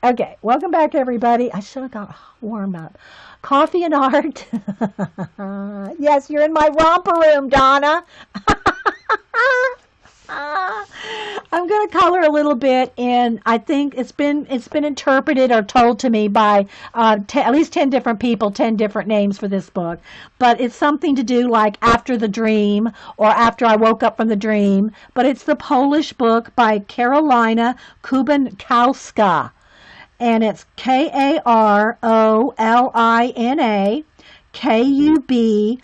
Okay, welcome back, everybody. I should have got warm up. Coffee and art. Yes, you're in my romper room, Donna. I'm going to color a little bit, and I think it's been interpreted or told to me by at least 10 different people, 10 different names for this book. But it's something to do like after the dream or after I woke up from the dream. But it's the Polish book by Karolina Kubikowska, and it's Karolina Kubikowski.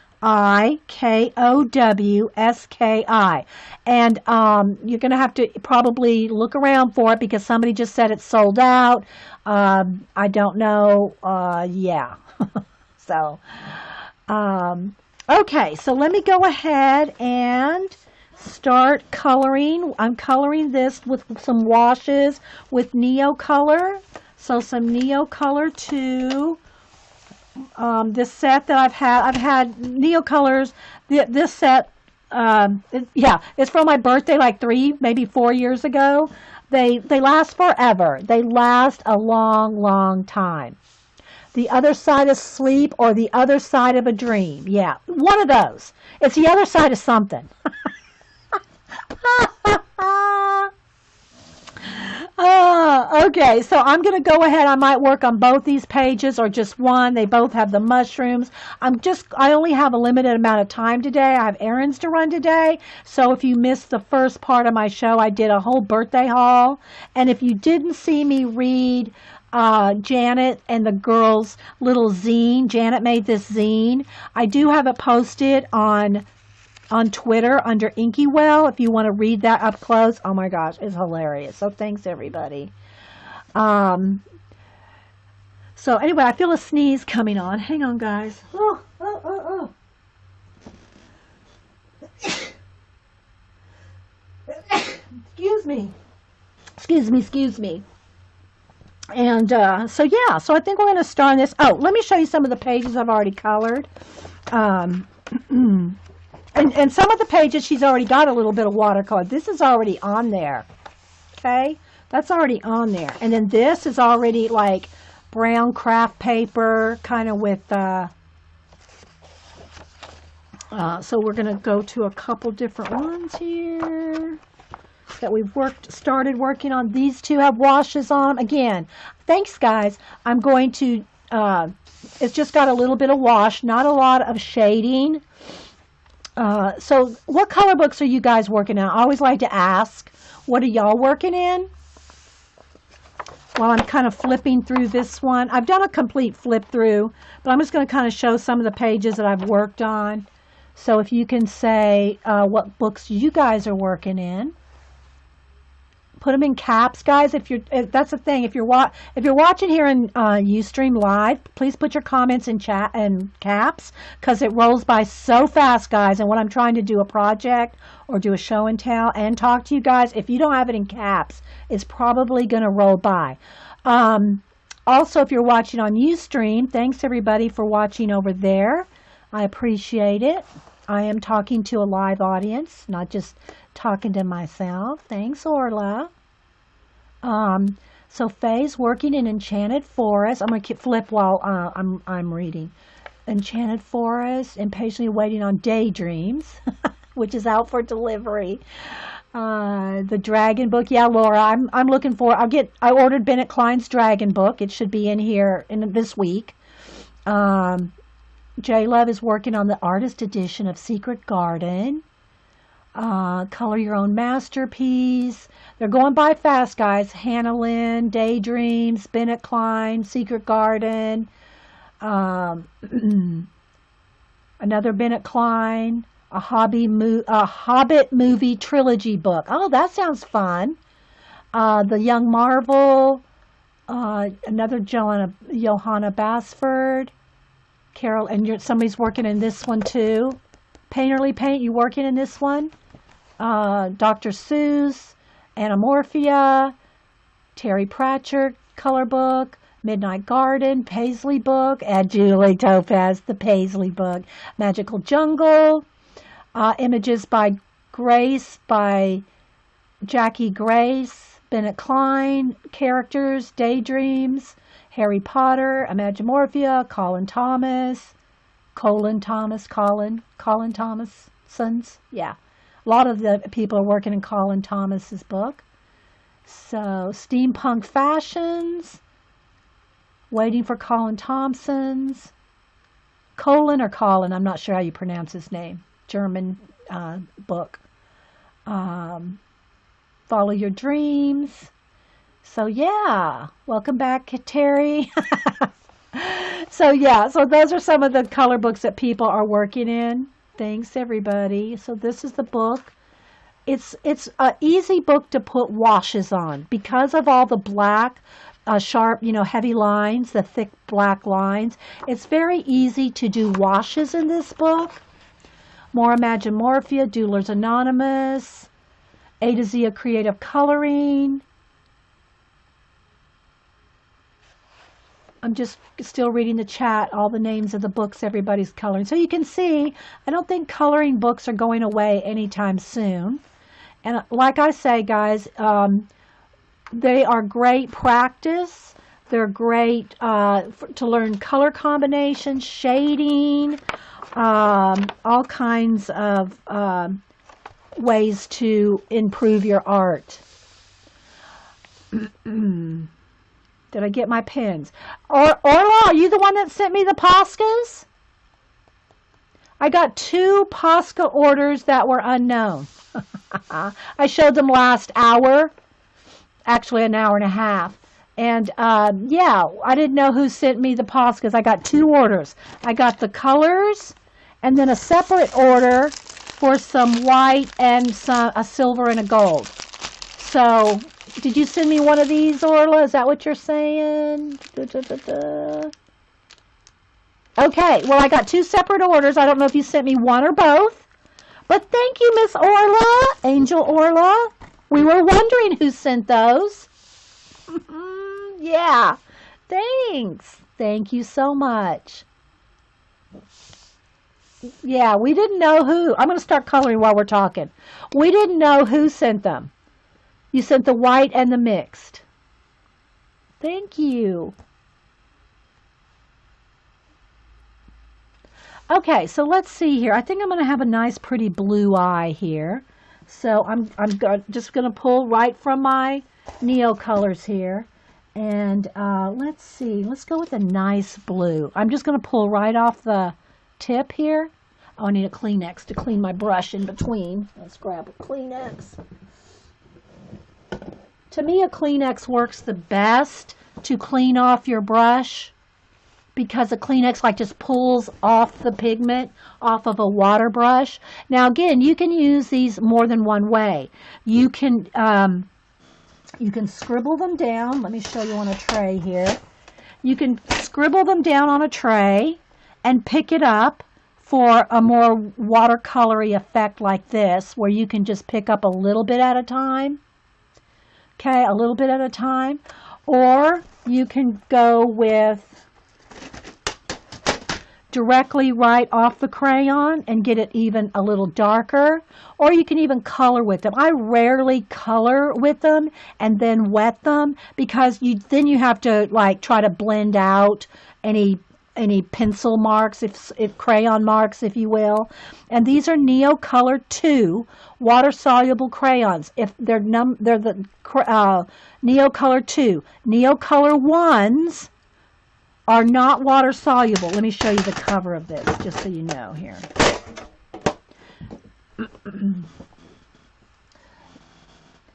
And you're going to have to probably look around for it because somebody just said it's sold out. I don't know. Yeah. So, okay. So let me go ahead and start coloring. I'm coloring this with some washes with Neo Color. So some Neo Color too. This set that I've had Neo Colors. This set, yeah, it's from my birthday, like 3, maybe 4 years ago. They last forever. They last a long, long time. The other side of sleep or the other side of a dream. Yeah, one of those. It's the other side of something. Okay, so I'm going to go ahead. I might work on both these pages or just one. They both have the mushrooms. I only have a limited amount of time today. I have errands to run today. So if you missed the first part of my show, I did a whole birthday haul. And if you didn't see me read Janet and the girls' little zine, Janet made this zine. I do have it posted on Twitter under Inky Well if you want to read that up close. Oh my gosh, it's hilarious. So thanks everybody. So anyway, I feel a sneeze coming on. Hang on, guys. Excuse me. Excuse me. And so yeah, so I think we're going to start on this. Oh, let me show you some of the pages I've already colored. And some of the pages she's already got a little bit of watercolor. This is already on there. Okay? That's already on there. And then this is already like brown craft paper, kind of with, so we're going to go to a couple different ones here that we've started working on. These two have washes on them. Again, thanks guys. I'm going to, it's just got a little bit of wash, not a lot of shading. So what color books are you guys working on? I always like to ask, what are y'all working in? While I'm kind of flipping through this one. I've done a complete flip through, but I'm just going to kind of show some of the pages that I've worked on. So if you can say what books you guys are working in. Put them in caps, guys. If that's the thing. If you're watching here in Ustream Live, please put your comments in chat and caps because it rolls by so fast, guys. And when I'm trying to do a project or do a show and tell and talk to you guys, if you don't have it in caps, it's probably going to roll by. Also, if you're watching on Ustream, thanks everybody for watching over there. I appreciate it. I am talking to a live audience, not just talking to myself. Thanks, Orla. So Faye's working in Enchanted Forest. I'm going to flip while I'm reading. Enchanted Forest, impatiently waiting on Daydreams, which is out for delivery. The Dragon book. Yeah, Laura, I'm looking for. I ordered Bennett Klein's Dragon book. It should be in here in this week. J Love is working on the artist edition of Secret Garden. Color Your Own Masterpiece. They're going by fast, guys. Hannah Lynn, Daydreams, Bennett Klein, Secret Garden. Another Bennett Klein. A Hobbit movie trilogy book. Oh, that sounds fun. The Young Marvel. Another Johanna Basford. Carol, and somebody's working in this one too. Painterly Paint, you working in this one? Dr. Seuss, Anamorphia, Terry Pratchett, Color Book, Midnight Garden, Paisley Book, and Julie Topaz, the Paisley Book, Magical Jungle, Images by Grace, by Jackie Grace, Bennett Klein characters, Daydreams, Harry Potter, Imagimorphia, Colin Thomas, yeah. A lot of the people are working in Colin Thomas's book. So, Steampunk Fashions, Waiting for Colin Thompson's, Colin, I'm not sure how you pronounce his name, German book. Follow Your Dreams. So yeah, welcome back, Terry. So yeah, so those are some of the color books that people are working in. Thanks everybody. So this is the book. It's an easy book to put washes on because of all the black, sharp, heavy lines, the thick black lines. It's very easy to do washes in this book. More Imagimorphia, Doodlers Anonymous, A to Z of Creative Coloring. I'm just still reading the chat, all the names of the books everybody's coloring. So you can see, I don't think coloring books are going away anytime soon. And like I say, guys, they are great practice. They're great to learn color combinations, shading, all kinds of ways to improve your art. Did I get my pins? Orla, are you the one that sent me the Poscas? I got 2 Posca orders that were unknown. I showed them last hour. Actually, an hour and a half. And, yeah, I didn't know who sent me the Poscas. I got 2 orders. I got the colors and then a separate order for some white and a silver and a gold. So, did you send me one of these, Orla? Is that what you're saying? Okay, well, I got 2 separate orders. I don't know if you sent me one or both. But thank you, Miss Orla, Angel Orla. We were wondering who sent those. Yeah, thanks. Thank you so much. Yeah, we didn't know who. I'm going to start coloring while we're talking. We didn't know who sent them. You sent the white and the mixed. Thank you. Okay, so let's see here. I think I'm going to have a nice pretty blue eye here. So I'm just going to pull right from my Neo colors here. And let's see. Let's go with a nice blue. I'm just going to pull right off the tip here. Oh, I need a Kleenex to clean my brush in between. Let's grab a Kleenex. To me, a Kleenex works the best to clean off your brush because a Kleenex like just pulls off the pigment off of a water brush. Now, again, you can use these more than one way. You can scribble them down. Let me show you on a tray here. You can scribble them down on a tray and pick it up for a more watercolory effect like this, where you can just pick up a little bit at a time. Okay, a little bit at a time. Or you can go with directly right off the crayon and get it even a little darker. Or you can even color with them. I rarely color with them and then wet them because then you have to like try to blend out any pencil marks, if crayon marks, if you will. And these are Neo Color 2 water soluble crayons. If they're the Neo Color 2. Neo Color 1s are not water soluble. Let me show you the cover of this just so you know here.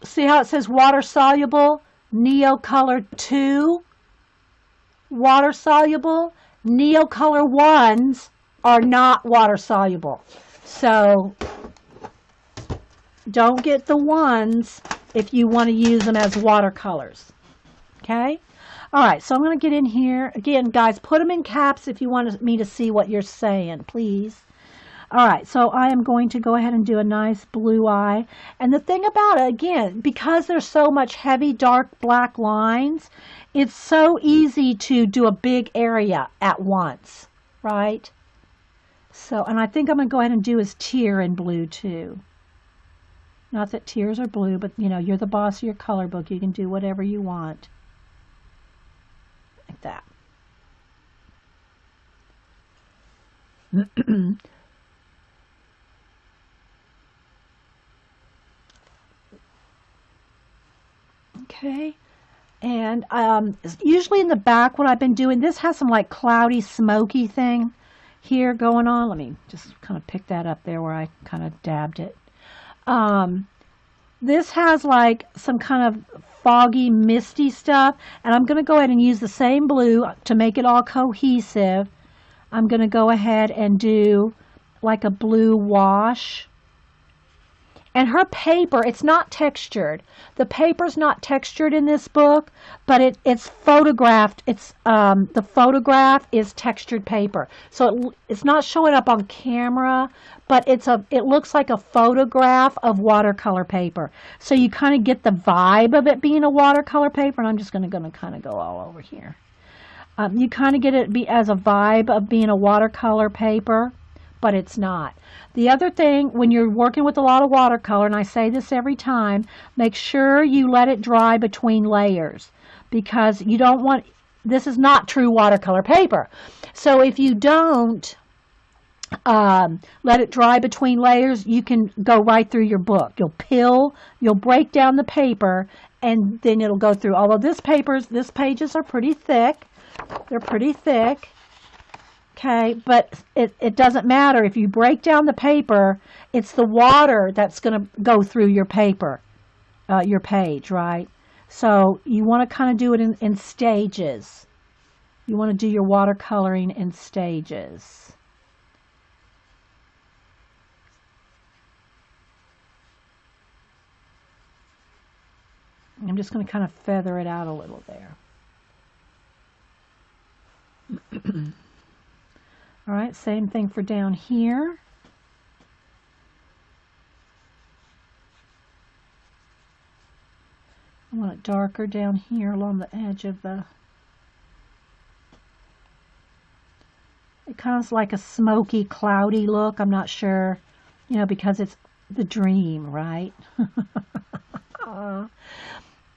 See how it says water soluble? Neo Color 2 water soluble. Neo Color 1s are not water soluble. So don't get the 1s if you want to use them as watercolors. Okay? All right, so I'm going to get in here. Again, guys, put them in caps if you want me to see what you're saying, please. All right, so I am going to go ahead and do a nice blue eye. And the thing about it, again, because there's so much heavy, dark black lines, it's so easy to do a big area at once, right? So, and I think I'm going to go ahead and do his tear in blue too. Not that tears are blue, but you know, you're the boss of your color book. You can do whatever you want. Like that. Okay. And usually in the back, what I've been doing, this has some like cloudy, smoky thing here going on. Let me just kind of pick that up there where I kind of dabbed it. This has like some kind of foggy, misty stuff. And I'm going to go ahead and use the same blue to make it all cohesive. I'm going to go ahead and do like a blue wash. And her paper, it's not textured. The paper's not textured in this book, but it's photographed. It's the photograph is textured paper, so it's not showing up on camera, but it looks like a photograph of watercolor paper. So you kind of get the vibe of it being a watercolor paper. And I'm just going to kind of go all over here. You kind of get it as a vibe of being a watercolor paper, but it's not. The other thing, when you're working with a lot of watercolor, and I say this every time, make sure you let it dry between layers, because you don't want, this is not true watercolor paper. So if you don't let it dry between layers, you can go right through your book. You'll break down the paper, and then it'll go through. Although this pages are pretty thick. They're pretty thick. Okay, but it doesn't matter. If you break down the paper, it's the water that's going to go through your paper, your page, right? So you want to kind of do it in stages. You want to do your watercoloring in stages. I'm just going to kind of feather it out a little there. All right, same thing for down here. I want it darker down here along the edge of the... It kind of is like a smoky, cloudy look. I'm not sure, you know, because it's the dream, right?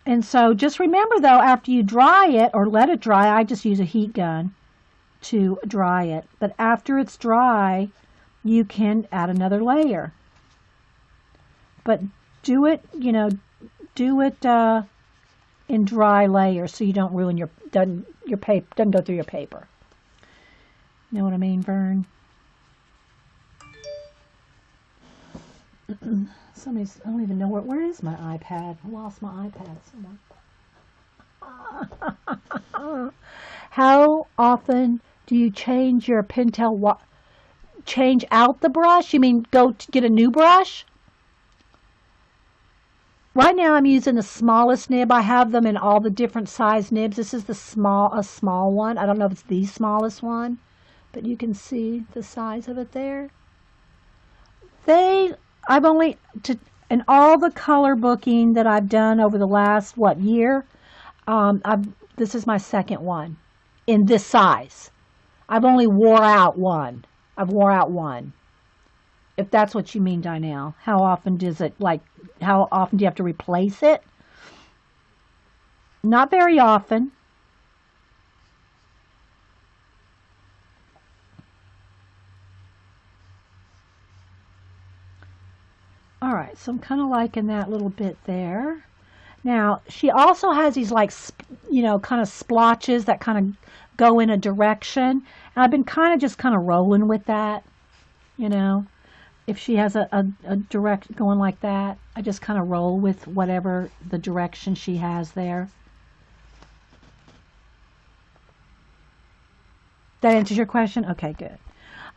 And so just remember, though, after you dry it or let it dry, I just use a heat gun to dry it. But after it's dry, you can add another layer. But do it, you know, do it in dry layers so you don't ruin your paper, doesn't go through your paper. You know what I mean, Vern? I don't even know where is my iPad? I lost my iPad somewhere. How often do you change your Pentel? Change out the brush? You mean go to get a new brush? Right now I'm using the smallest nib. I have them in all the different size nibs. This is a small one. I don't know if it's the smallest one, but you can see the size of it there. In all the color booking that I've done over the last, year, this is my second one in this size. I've only wore out one. I've wore out one. If that's what you mean, Dinelle. How often how often do you have to replace it? Not very often. All right, so I'm kind of liking that little bit there. Now, she also has these kind of splotches that kind of go in a direction. And I've been kind of rolling with that, you know. If she has a direct going like that, I just kind of roll with whatever the direction she has there. That answers your question? Okay, good.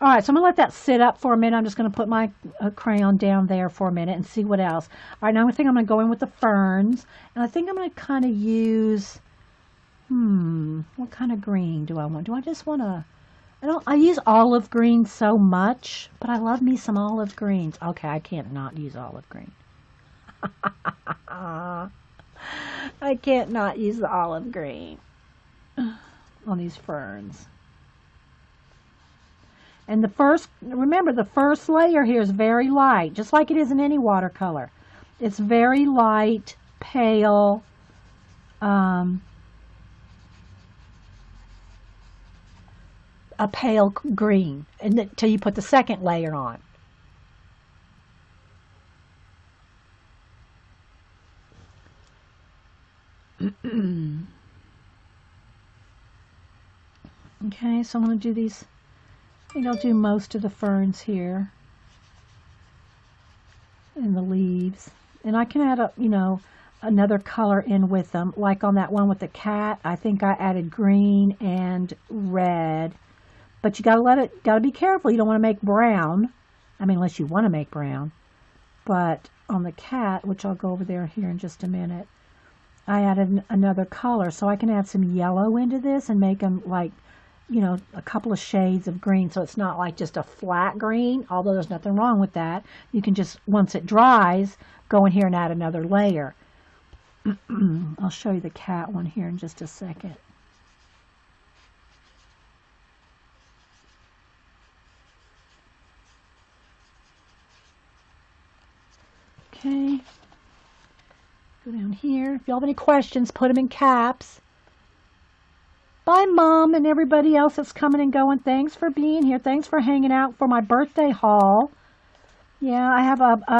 All right, so I'm going to let that sit up for a minute. I'm just going to put my crayon down there for a minute and see what else. All right, now I think I'm going to go in with the ferns. And I think I'm going to kind of use, what kind of green do I want? Do I just want to, I use olive green so much, but I love me some olive greens. Okay, I can't not use olive green. I can't not use the olive green on these ferns. And remember, the first layer here is very light, just like it is in any watercolor. It's very light, pale, a pale green until you put the second layer on. Okay, so I'm going to do these. I think I'll do most of the ferns here and the leaves. And I can add another color in with them. Like on that one with the cat, I think I added green and red. But you gotta be careful. You don't want to make brown. I mean, unless you want to make brown. But on the cat, which I'll go over there here in just a minute, I added another color. So I can add some yellow into this and make them like, a couple of shades of green. So it's not like just a flat green, although there's nothing wrong with that. You can just, once it dries, go in here and add another layer. I'll show you the cat one here in just a second. Okay, go down here. If y'all have any questions, put them in caps. Bye, Mom, and everybody else that's coming and going. Thanks for being here. Thanks for hanging out for my birthday haul. Yeah, I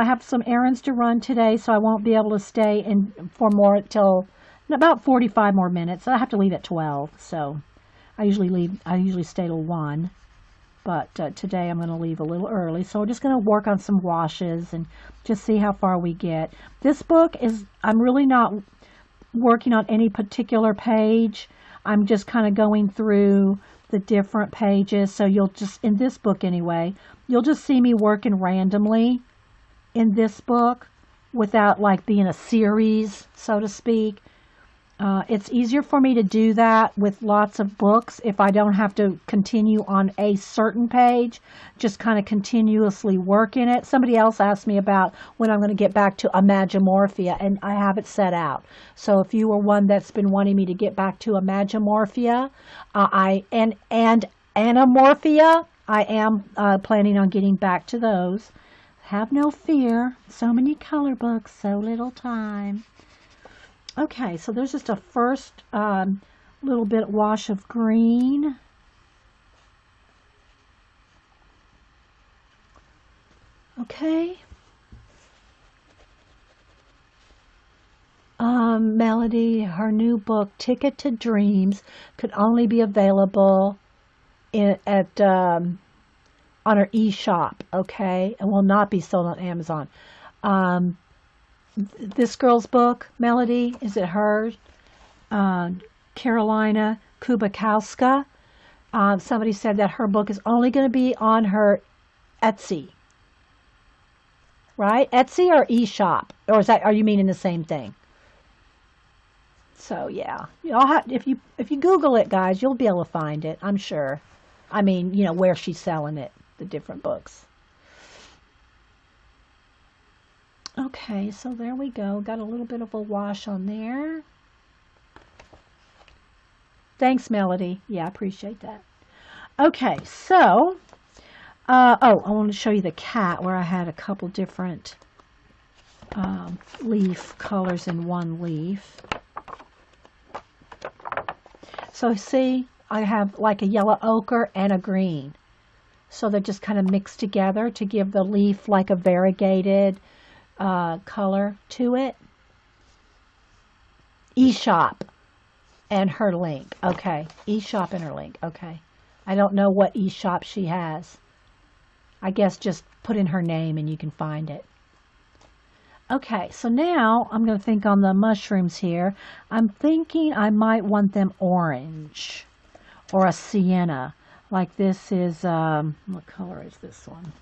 have some errands to run today, so I won't be able to stay in for more till about 45 more minutes. I have to leave at 12, so I usually stay till 1. But today I'm going to leave a little early. So we're just going to work on some washes and just see how far we get. This book I'm really not working on any particular page. I'm just kind of going through the different pages. So you'll just, in this book anyway, you'll just see me working randomly in this book without like being a series, so to speak. It's easier for me to do that with lots of books if I don't have to continue on a certain page, just kind of continuously work in it. Somebody else asked me about when I'm going to get back to Imagimorphia, and I have it set out. So if you were one that's been wanting me to get back to Imagimorphia and Anamorphia, I am planning on getting back to those. Have no fear. So many color books, so little time. Okay, so there's just a first little bit wash of green. Okay. Melody, her new book, Ticket to Dreams, could only be available on her e-shop, okay? And will not be sold on Amazon. This girl's book, Melody, is it hers? Karolina Kubikowska. Somebody said that her book is only going to be on her Etsy. Right? Etsy or eShop? Or are you meaning the same thing? So yeah, if you Google it, guys, you'll be able to find it, I'm sure. I mean, where she's selling it, the different books. Okay, so there we go. Got a little bit of a wash on there. Thanks, Melody. Yeah, I appreciate that. Okay, so, I want to show you the cat where I had a couple different leaf colors in one leaf. So see, I have like a yellow ochre and a green. So they're just kind of mixed together to give the leaf like a variegated color to it. eShop and her link. Okay. eShop and her link. Okay. I don't know what eShop she has. I guess just put in her name and you can find it. Okay, so now I'm going to think on the mushrooms here. I'm thinking I might want them orange or a sienna. Like this is, what color is this one?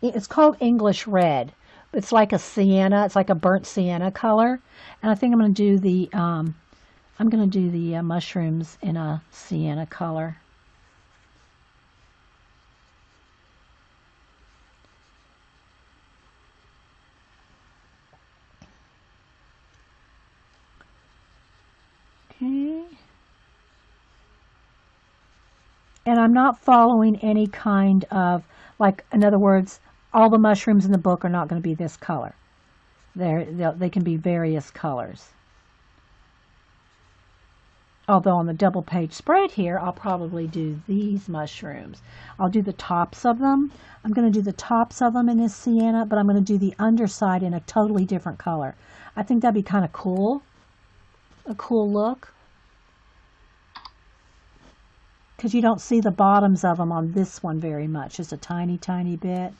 It's called English red. It's like a sienna. It's like a burnt sienna color. And I think I'm going to do the mushrooms in a sienna color. Okay. And I'm not following any kind of, like, in other words, all the mushrooms in the book are not going to be this color. They can be various colors. Although on the double page spread here, I'll probably do these mushrooms. I'll do the tops of them. I'm going to do the tops of them in this sienna, but I'm going to do the underside in a totally different color. I think that'd be kind of cool. A cool look. Because you don't see the bottoms of them on this one very much. Just a tiny, tiny bit.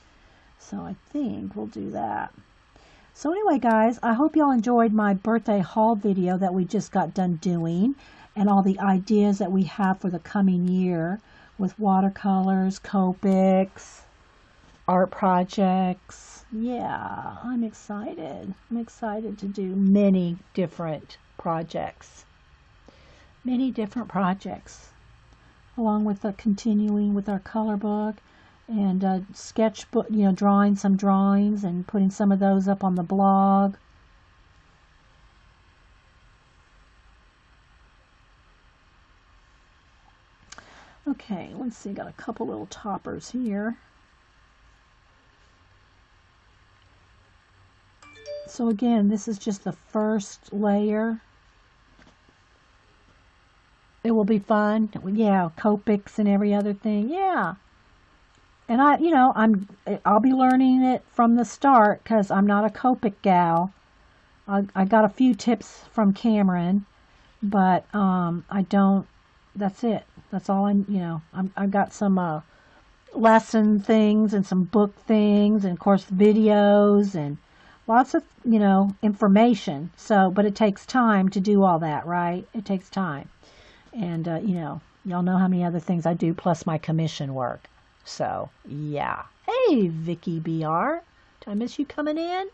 So I think we'll do that. So anyway, guys, I hope y'all enjoyed my birthday haul video that we just got done doing. And all the ideas that we have for the coming year with watercolors, Copics, art projects. Yeah, I'm excited. I'm excited to do many different projects. Many different projects. Along with continuing with our color book and sketchbook, you know, drawing some drawings and putting some of those up on the blog. Okay, let's see, got a couple little toppers here. So again, this is just the first layer. It will be fun. Yeah, Copics and every other thing. Yeah. And I'll be learning it from the start because I'm not a Copic gal. I got a few tips from Cameron, but I don't, that's it. That's all I've got some lesson things and some book things and of course videos and lots of, information. So, but it takes time to do all that, right? It takes time. And, y'all know how many other things I do plus my commission work. So, yeah. Hey, Vicky BR. Did I miss you coming in?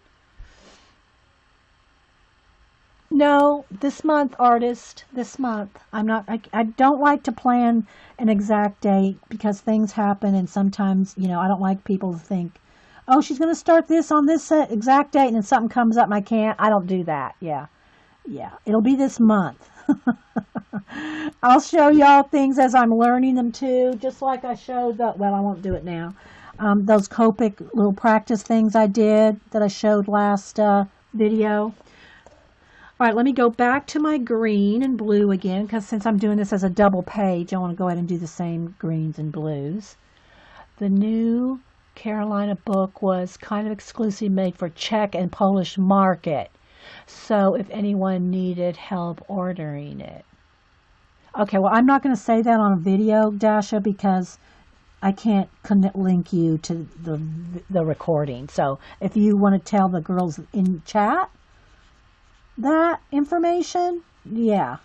No, this month, artist, this month. I don't like to plan an exact date because things happen and sometimes, I don't like people to think, oh, she's going to start this on this exact date and then something comes up and I can't. I don't do that. Yeah. Yeah. It'll be this month. I'll show y'all things as I'm learning them too, just like I showed I won't do it now. Those Copic little practice things I did that I showed last video. All right, let me go back to my green and blue again, because since I'm doing this as a double page, I want to go ahead and do the same greens and blues. The new Karolina book was kind of exclusively made for Czech and Polish market. So if anyone needed help ordering it. Okay, well, I'm not going to say that on a video, Dasha, because I can't link you to the recording. So if you want to tell the girls in chat that information, yeah.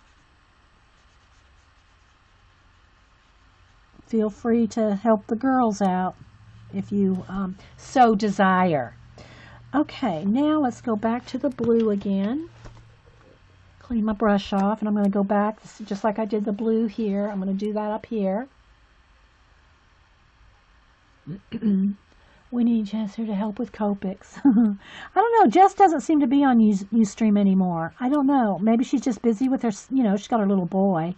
Feel free to help the girls out if you so desire. Okay, now let's go back to the blue again. Clean my brush off, and I'm going to go back just like I did the blue here. I'm going to do that up here. We need Jess here to help with Copics. I don't know. Jess doesn't seem to be on Ustream anymore. I don't know. Maybe she's just busy with her, she's got her little boy.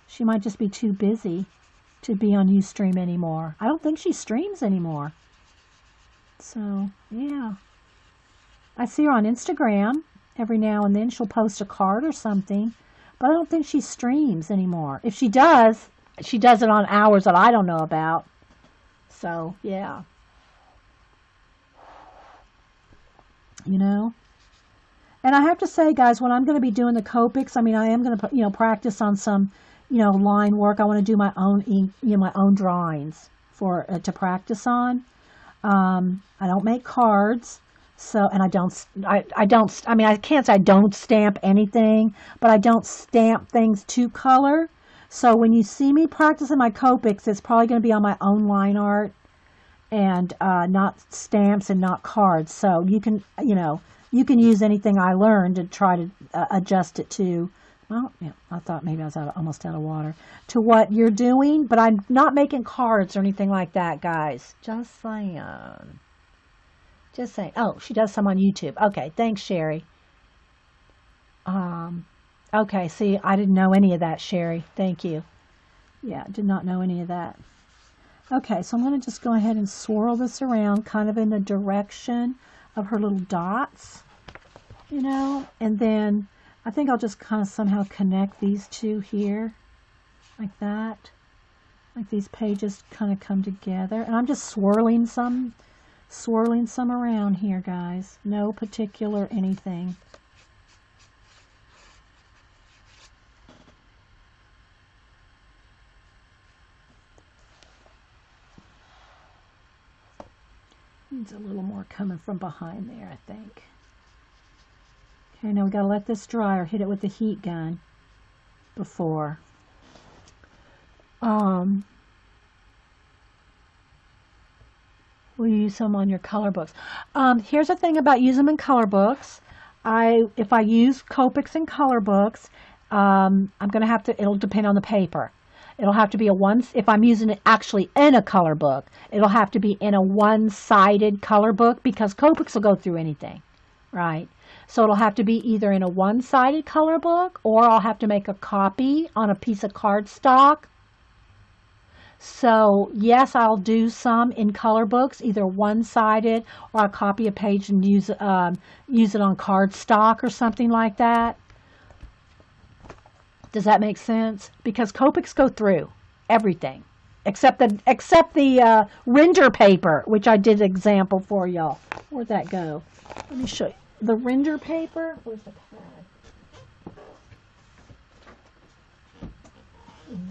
She might just be too busy to be on Ustream anymore. I don't think she streams anymore. So, yeah. I see her on Instagram every now and then. She'll post a card or something. But I don't think she streams anymore. If she does it on hours that I don't know about. So, yeah. And I have to say, guys, when I'm going to be doing the Copics, I am going to, practice on some, line work. I want to do my own ink, my own drawings to practice on. I don't make cards. So, and I can't say I don't stamp anything, but I don't stamp things to color. So when you see me practicing my Copics, it's probably going to be on my own line art and not stamps and not cards. So you can, you can use anything I learned to try to adjust it to, well, yeah, I thought maybe I was almost out of water, to what you're doing, but I'm not making cards or anything like that, guys. Just saying. Just saying. Oh, she does some on YouTube. Okay, thanks, Sherry. Okay, see, I didn't know any of that, Sherry. Thank you. Yeah, did not know any of that. Okay, so I'm going to just go ahead and swirl this around kind of in the direction of her little dots, you know, and then I think I'll just kind of somehow connect these two here like that. Like these pages kind of come together, and I'm just swirling some around here, guys. No particular anything. Needs a little more coming from behind there, I think. Okay, now we gotta let this dry or hit it with the heat gun before. Will you use some on your color books? Here's the thing about using them in color books. If I use Copics in color books, I'm gonna have to. It'll depend on the paper. It'll have to be if I'm using it actually in a color book, it'll have to be in a one-sided color book because Copics will go through anything, right? So it'll have to be either in a one-sided color book, or I'll have to make a copy on a piece of cardstock. So yes, I'll do some in color books, either one-sided, or I'll copy a page and use it on cardstock or something like that. Does that make sense? Because Copics go through everything except the render paper, which I did an example for y'all. Where'd that go? Let me show you. The render paper. Where's the pad?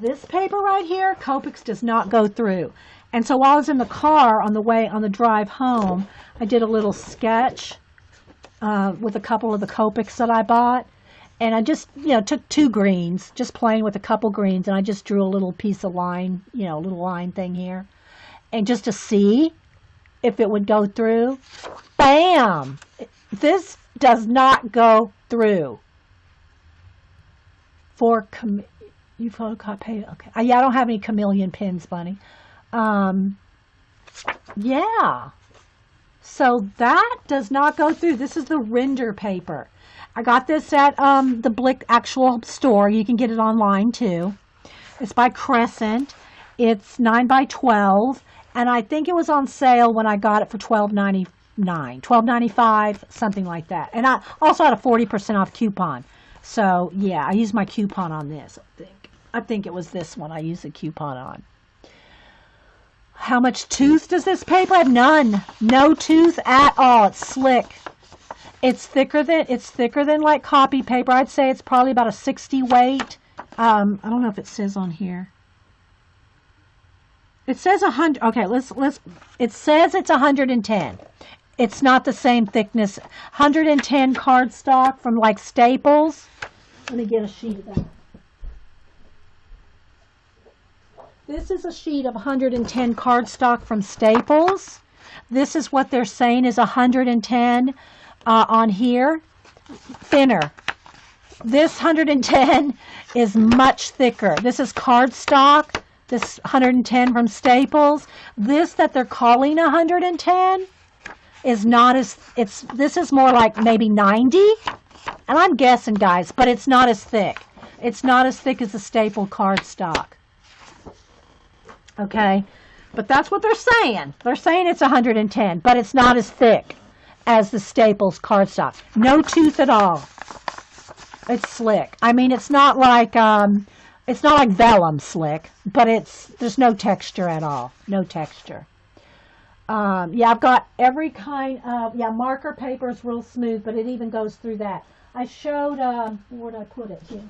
This paper right here, Copics does not go through. And so while I was in the car on the drive home, I did a little sketch with a couple of the Copics that I bought. And I just, took two greens, just playing with a couple greens, and I just drew a little piece of line, a little line thing here. And just to see if it would go through. Bam! This does not go through. You photocopy, okay. Yeah, I don't have any chameleon pins, Bunny. Yeah. So that does not go through. This is the render paper. I got this at the Blick actual store. You can get it online too. It's by Crescent. It's 9 by 12, and I think it was on sale when I got it for $12.99, $12.95, something like that. And I also had a 40% off coupon. So yeah, I used my coupon on this. I think it was this one I used a coupon on. How much tooth does this paper have? None. No tooth at all. It's slick. It's thicker than like copy paper. I'd say it's probably about a 60 weight. I don't know if it says on here. It says 100. Okay, it says it's 110. It's not the same thickness. 110 cardstock from like Staples. Let me get a sheet of that. This is a sheet of 110 cardstock from Staples. This is what they're saying is 110 on here. Thinner. This 110 is much thicker. This is cardstock. This 110 from Staples. This that they're calling 110 is not as, this is more like maybe 90. And I'm guessing, guys, but it's not as thick. It's not as thick as the Staple cardstock. Okay, but that's what they're saying. They're saying it's 110, but it's not as thick as the Staples cardstock. No tooth at all. It's slick. I mean, it's not like vellum slick, but there's no texture at all. No texture. Yeah, I've got every kind of, marker paper is real smooth, but it even goes through that. I showed, where did I put it here?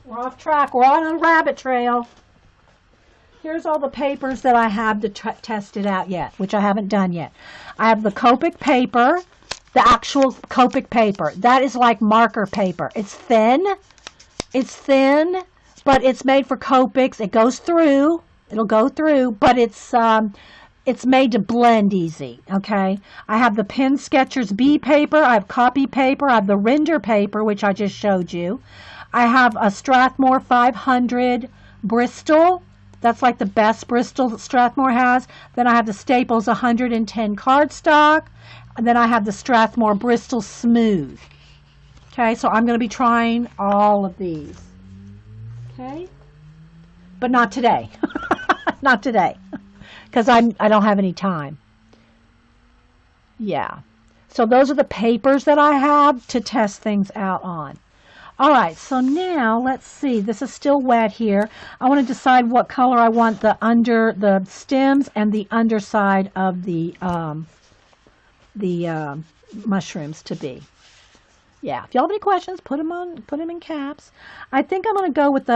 We're off track. We're on a rabbit trail. Here's all the papers that I have to test it out yet, which I haven't done yet. I have the Copic paper, the actual Copic paper. That is like marker paper. It's thin. It's thin, but it's made for Copics. It goes through. It'll go through, but it's made to blend easy, okay? I have the Pen Sketchers B paper. I have copy paper. I have the render paper, which I just showed you. I have a Strathmore 500 Bristol. That's like the best Bristol that Strathmore has. Then I have the Staples 110 cardstock. And then I have the Strathmore Bristol Smooth. Okay, so I'm going to be trying all of these. Okay? But not today. Not today. Because I don't have any time. Yeah. So those are the papers that I have to test things out on. All right, so now let's see. This is still wet here. I want to decide what color I want the stems and the underside of the mushrooms to be. Yeah, if y'all have any questions, put them in caps. I think I'm going to go with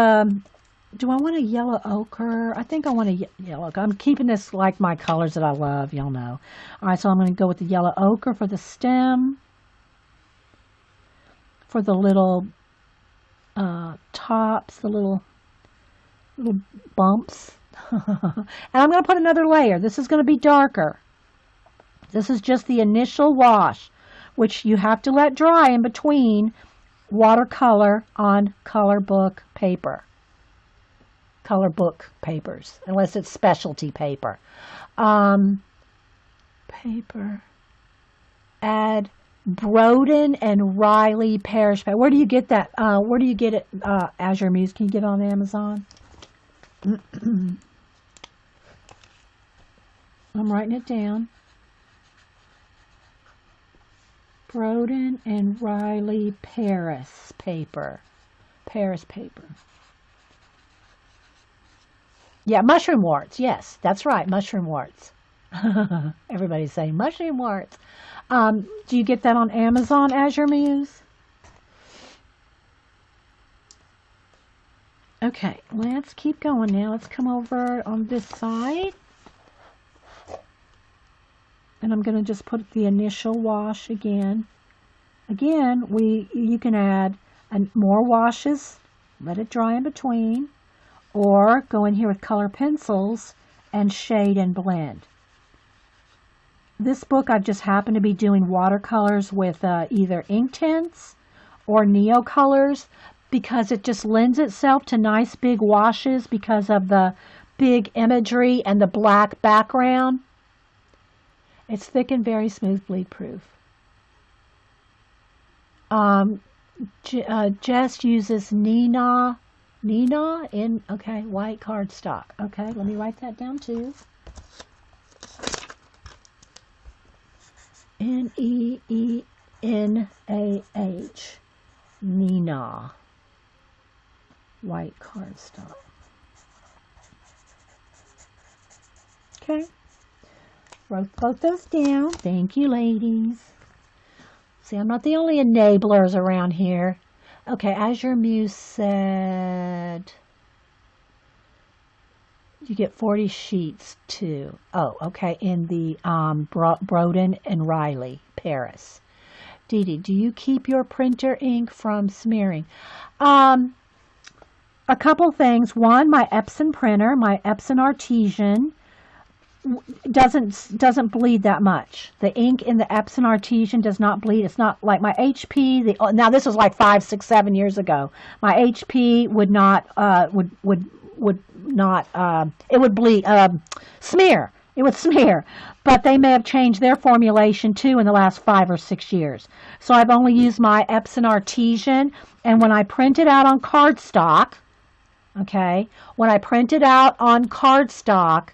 do I want a yellow ochre? I think I want a yellow ochre. I'm keeping this like my colors that I love, y'all know. All right, so I'm going to go with the yellow ochre for the stem, for the little tops, the little bumps. And I'm going to put another layer. This is going to be darker. This is just the initial wash, which you have to let dry in between watercolor on color book paper. Color book papers, unless it's specialty paper. Paper. Add Broden and Riley Parrish paper. Where do you get that? Where do you get it? Azure Muse. Can you get it on Amazon? I'm writing it down. Broden and Riley Paris paper. Paris paper. Yeah, mushroom warts. Yes, that's right, mushroom warts. Everybody's saying mushroom warts. Do you get that on Amazon, Azure Muse? Okay, let's keep going now. Let's come over on this side. And I'm going to just put the initial wash again. Again, you can add more washes, let it dry in between, or go in here with color pencils and shade and blend. This book, I've just happened to be doing watercolors with either ink tints or neocolors because it just lends itself to nice big washes because of the big imagery and the black background. It's thick and very smooth, bleed proof. Jess uses Nina in, okay, white cardstock. Okay, let me write that down too. Neehnah. Nina. White cardstock. Okay. Wrote both those down. Thank you, ladies. See, I'm not the only enablers around here. Okay, Azure Muse said you get 40 sheets too. Oh, okay, in the Broden and Riley, Paris. Dee Dee, do you keep your printer ink from smearing? A couple things. One, my Epson printer, my Epson Artesian, doesn't bleed that much. The ink in the Epson Artesian does not bleed. It's not like my HP. Now this was like 5, 6, 7 years ago. My HP would not it would bleed, smear. It would smear. But they may have changed their formulation too in the last 5 or 6 years. So I've only used my Epson Artesian, and when I print it out on cardstock, okay, when I print it out on cardstock,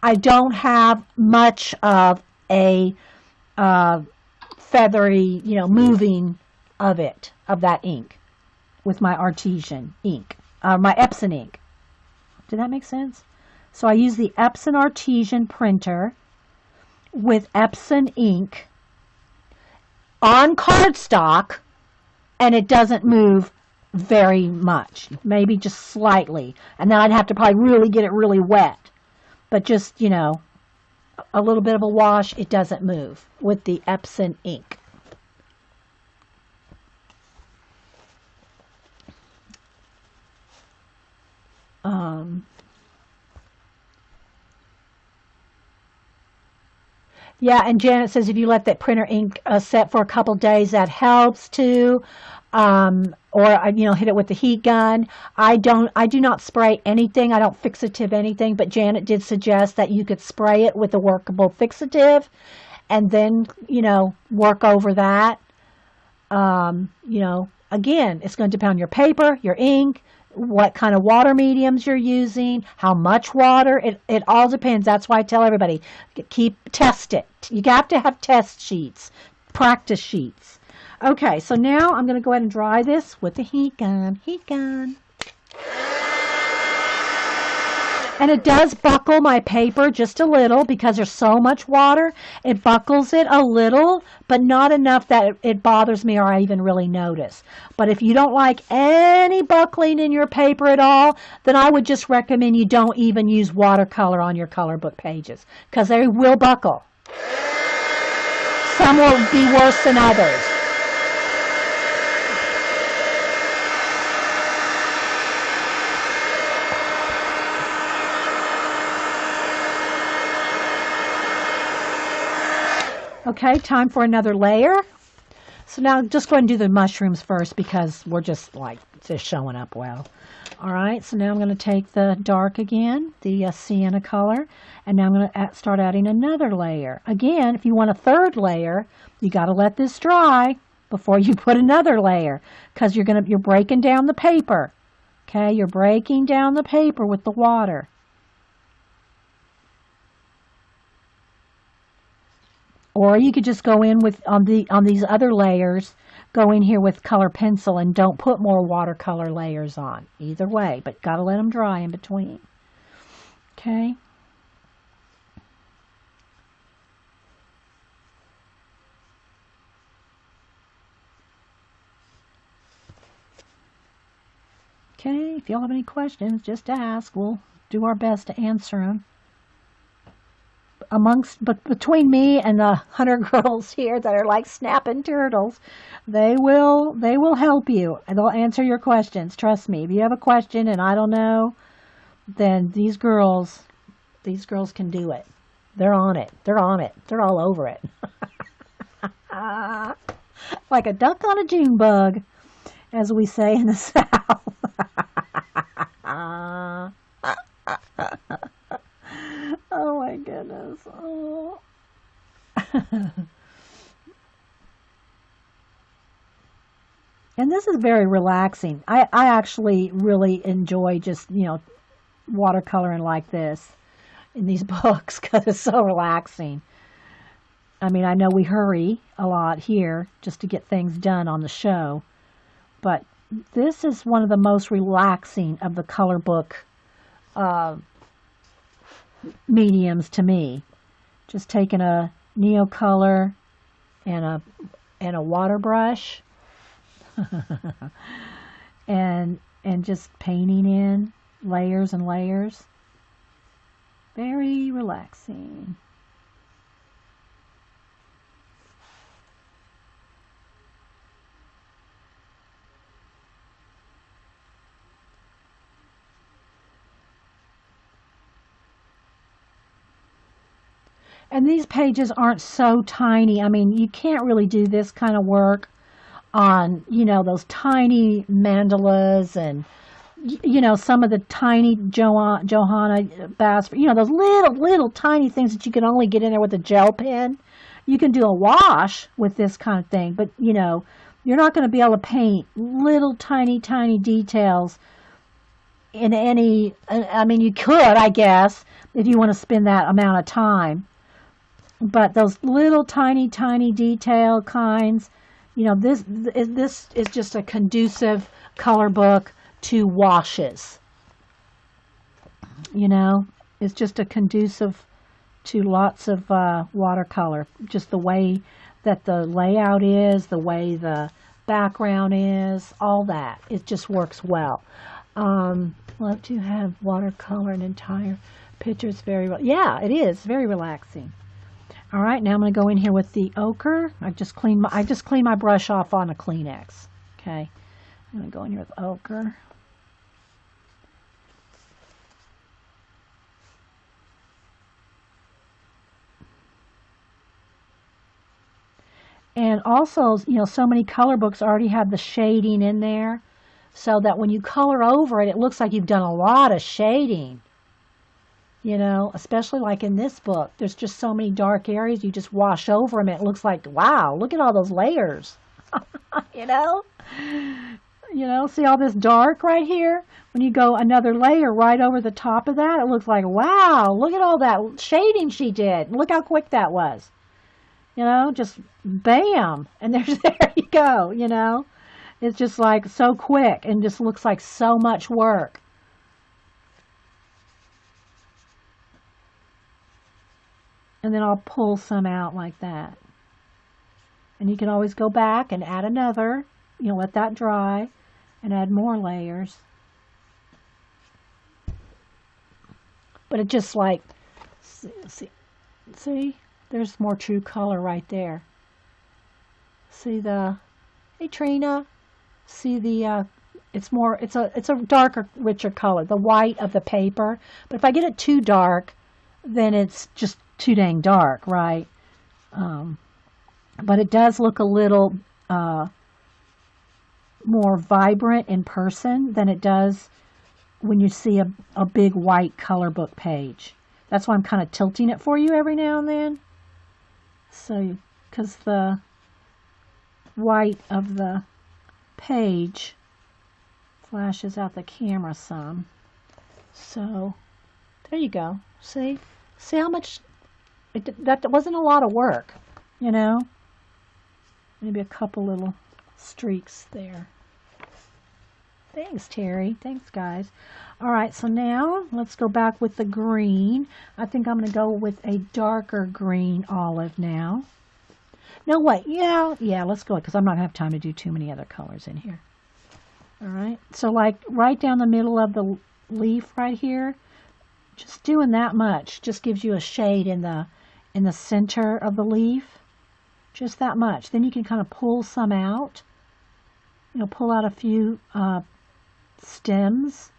I don't have much of a feathery, moving of that ink with my Artesian ink, my Epson ink. Did that make sense? So I use the Epson Artesian printer with Epson ink on cardstock, and it doesn't move very much, maybe just slightly. And then I'd have to probably really get it really wet. But just, a little bit of a wash, it doesn't move with the Epson ink. Yeah, and Janet says if you let that printer ink set for a couple days, that helps too. Or hit it with the heat gun. I do not spray anything. I don't fixative anything, but Janet did suggest that you could spray it with a workable fixative and then, work over that. Again, it's going to depend on your paper, your ink, what kind of water mediums you're using, how much water. It all depends. That's why I tell everybody, test it. You have to have test sheets, practice sheets. Okay, so now I'm going to go ahead and dry this with the heat gun. Heat gun. And it does buckle my paper just a little because there's so much water. It buckles it a little, but not enough that it bothers me or I even really notice. But if you don't like any buckling in your paper at all, then I would just recommend you don't even use watercolor on your color book pages because they will buckle. Some will be worse than others. Okay, time for another layer. So now just go ahead and do the mushrooms first because we're just showing up well. All right, so now I'm going to take the dark again, the sienna color, and now I'm going to start adding another layer. Again, if you want a third layer, you got to let this dry before you put another layer because you're breaking down the paper. Okay, you're breaking down the paper with the water. Or you could just go in with on these other layers, go in here with color pencil and don't put more watercolor layers on. Either way, but gotta let them dry in between. Okay. Okay, if y'all have any questions, just ask. We'll do our best to answer them. But between me and the 100 girls here that are like snapping turtles, they will help you and they'll answer your questions. Trust me. If you have a question and I don't know, then these girls can do it. They're on it. They're on it. They're all over it. Like a duck on a June bug, as we say in the South. Oh my goodness. Oh. And this is very relaxing. I actually really enjoy just, watercoloring like this in these books because it's so relaxing. I mean, I know we hurry a lot here just to get things done on the show, but this is one of the most relaxing of the color book mediums to me. Just taking a Neocolor and a water brush and just painting in layers and layers. Very relaxing. And these pages aren't so tiny. I mean, you can't really do this kind of work on, those tiny mandalas and, some of the tiny Johanna Basfer, those little tiny things that you can only get in there with a gel pen. You can do a wash with this kind of thing, but, you're not going to be able to paint little tiny details in any, I mean, you could, I guess, if you want to spend that amount of time. But those little tiny detail kinds, this is just a conducive color book to washes. It's just a conducive to lots of watercolor. Just the way that the layout is, the way the background is, all that. It just works well. Love to have watercolor and entire pictures. Yeah, it is very relaxing. All right, now I'm going to go in here with the ochre. I just cleaned my brush off on a Kleenex. Okay, I'm going to go in here with ochre. And also, so many color books already have the shading in there, so that when you color over it, it looks like you've done a lot of shading. Especially like in this book, there's just so many dark areas. You just wash over them. It looks like, wow, look at all those layers. You know, see all this dark right here? When you go another layer right over the top of that, it looks like, wow, look at all that shading she did. Look how quick that was. You know, just bam. And there you go, you know. It's just like so quick and just looks like so much work. And then I'll pull some out like that. And you can always go back and add another, you know, let that dry and add more layers. But it just like, see, there's more true color right there. See the, hey Trina, see the, it's a darker, richer color, the white of the paper. But if I get it too dark, then it's just too dang dark, right? But it does look a little more vibrant in person than it does when you see a big white color book page. That's why I'm kind of tilting it for you every now and then. So, because the white of the page flashes out the camera some. So, there you go. See how much, that wasn't a lot of work, you know? Maybe a couple little streaks there. Thanks, Terry. Thanks, guys. All right, so now let's go back with the green. I think I'm going to go with a darker green olive now. No, wait. Yeah, let's go, because I'm not going to have time to do too many other colors in here. All right, so like right down the middle of the leaf right here, just doing that much just gives you a shade in the center of the leaf. Just that much. Then you can kind of pull some out. You know, pull out a few stems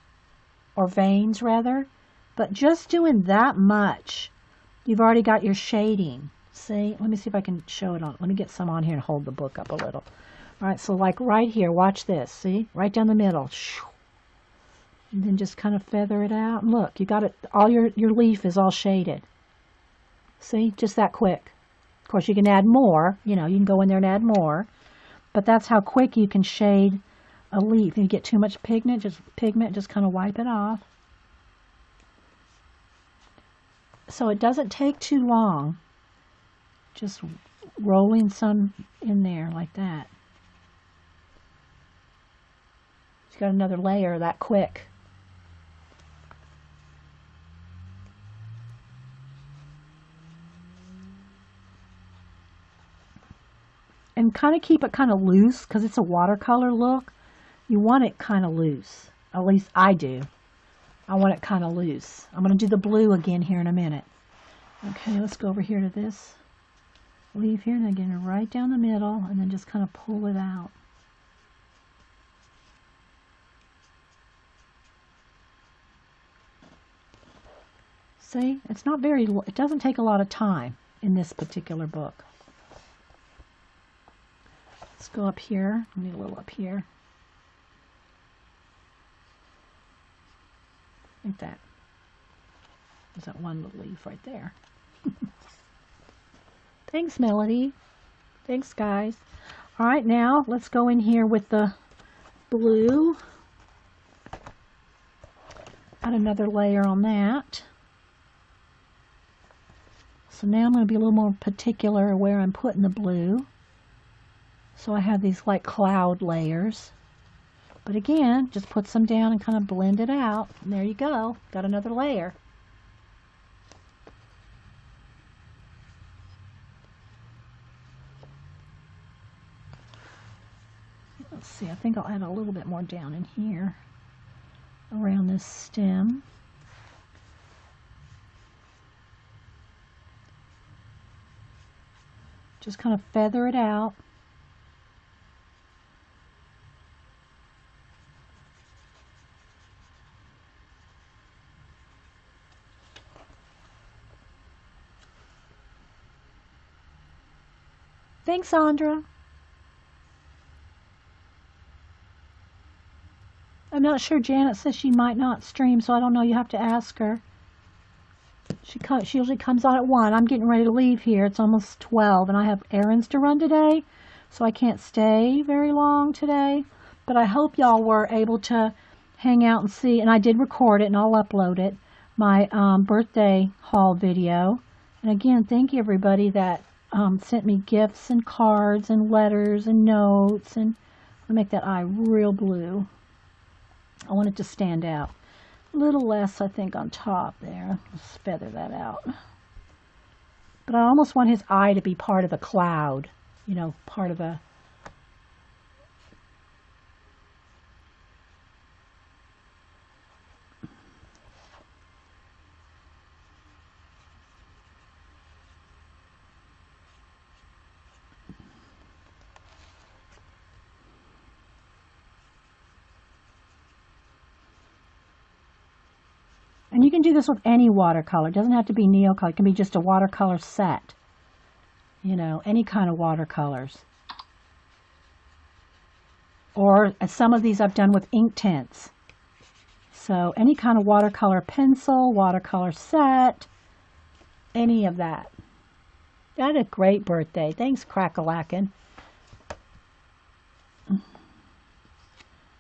or veins rather. But just doing that much, you've already got your shading. See? Let me see if I can show it on. Let me get some on here and hold the book up a little. All right, so like right here, watch this. See? Right down the middle. And then just kind of feather it out. And look, you got it. All your leaf is all shaded. See? Just that quick. Of course, you can add more. You know, you can go in there and add more. But that's how quick you can shade a leaf. If you get too much pigment, just kind of wipe it off. So it doesn't take too long. Just rolling some in there like that. You got another layer that quick. And kind of keep it kind of loose because it's a watercolor look. You want it kind of loose. At least I do. I want it kind of loose. I'm going to do the blue again here in a minute. Okay, let's go over here to this leaf here and again right down the middle and then just kind of pull it out. See, it's not very, it doesn't take a lot of time in this particular book. Let's go up here. I need a little up here. Like that. There's that one little leaf right there. Thanks, Melody. Thanks, guys. All right, now let's go in here with the blue. Add another layer on that. So now I'm going to be a little more particular where I'm putting the blue. So I have these like cloud layers. But again, just put some down and kind of blend it out. And there you go. Got another layer. Let's see, I think I'll add a little bit more down in here around this stem. Just kind of feather it out. Thanks, Sandra. I'm not sure. Janet says she might not stream, so I don't know. You have to ask her. She usually comes on at 1. I'm getting ready to leave here. It's almost 12, and I have errands to run today, so I can't stay very long today. But I hope y'all were able to hang out and see, and I did record it and I'll upload it, my birthday haul video. And again, thank you everybody that sent me gifts and cards and letters and notes. And I'll make that eye real blue. I want it to stand out. A little less, I think, on top there. Let's feather that out. But I almost want his eye to be part of a cloud. You know, part of a... And you can do this with any watercolor. It doesn't have to be Neocolor. It can be just a watercolor set. You know, any kind of watercolors. Or some of these I've done with ink tints. So any kind of watercolor pencil, watercolor set, any of that. You had a great birthday. Thanks, Crackalakin.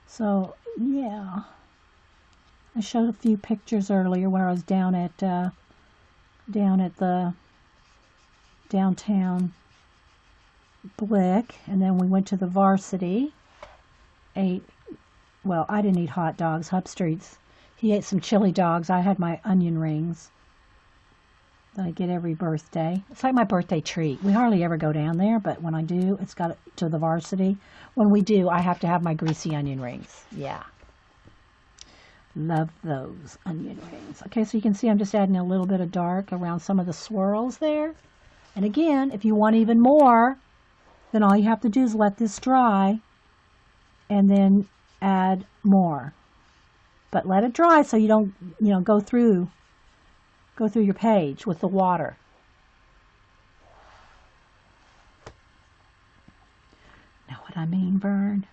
So, yeah. I showed a few pictures earlier where I was down at the downtown Blick, and then we went to the Varsity. Well, I didn't eat hot dogs. Hub Streets, he ate some chili dogs. I had my onion rings that I get every birthday. It's like my birthday treat. We hardly ever go down there, but when I do, it's got to the Varsity. When we do, I have to have my greasy onion rings. Yeah. Love those onion rings. Okay, so you can see I'm just adding a little bit of dark around some of the swirls there. And again, if you want even more, then all you have to do is let this dry and then add more. But let it dry so you don't, go through your page with the water. Know what I mean, Vern?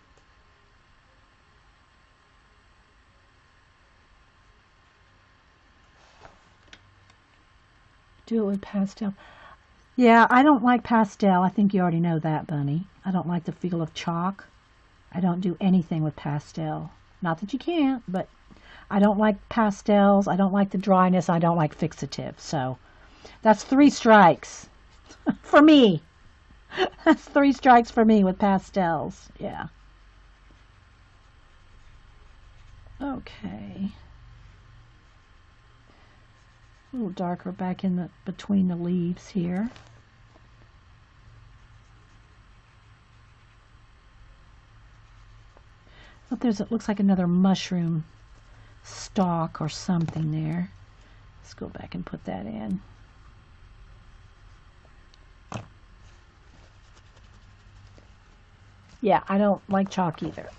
Do it with pastel. Yeah, I don't like pastel. I think you already know that, Bunny. I don't like the feel of chalk. I don't do anything with pastel. Not that you can't, but I don't like pastels. I don't like the dryness. I don't like fixative. So that's 3 strikes for me. That's 3 strikes for me with pastels. Yeah. Okay. A little darker back in between the leaves here. But it looks like another mushroom stalk or something there. Let's go back and put that in. Yeah, I don't like chalk either.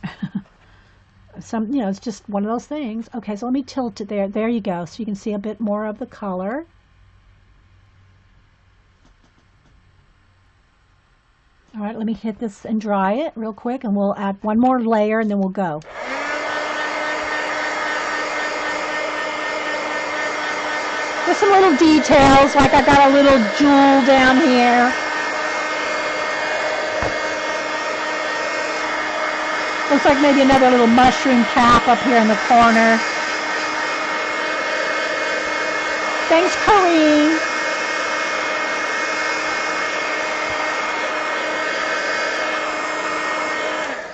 It's just one of those things. Okay, so let me tilt it there. There you go. So you can see a bit more of the color. All right, let me hit this and dry it real quick, and we'll add one more layer, and then we'll go. There's some little details, like I got a little jewel down here. Looks like maybe another little mushroom cap up here in the corner. Thanks, Karine.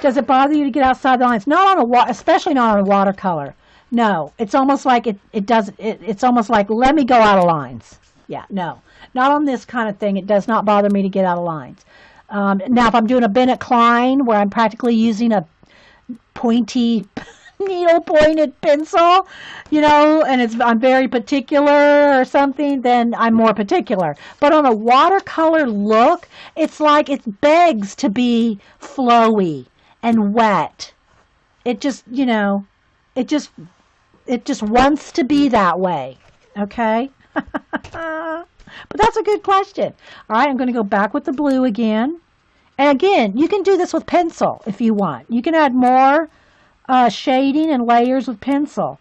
Does it bother you to get outside the lines? Not on especially not on a watercolor. No, it's almost like it's almost like, let me go out of lines. Yeah, no, not on this kind of thing. It does not bother me to get out of lines. Now, if I'm doing a Bennett Klein where I'm practically using a pointy needle pointed pencil, and I'm very particular or something, then I'm more particular. But on a watercolor look, it's like it begs to be flowy and wet. It just, it just wants to be that way. Okay? But that's a good question. All right, I'm going to go back with the blue again. And again, you can do this with pencil if you want. You can add more shading and layers with pencil.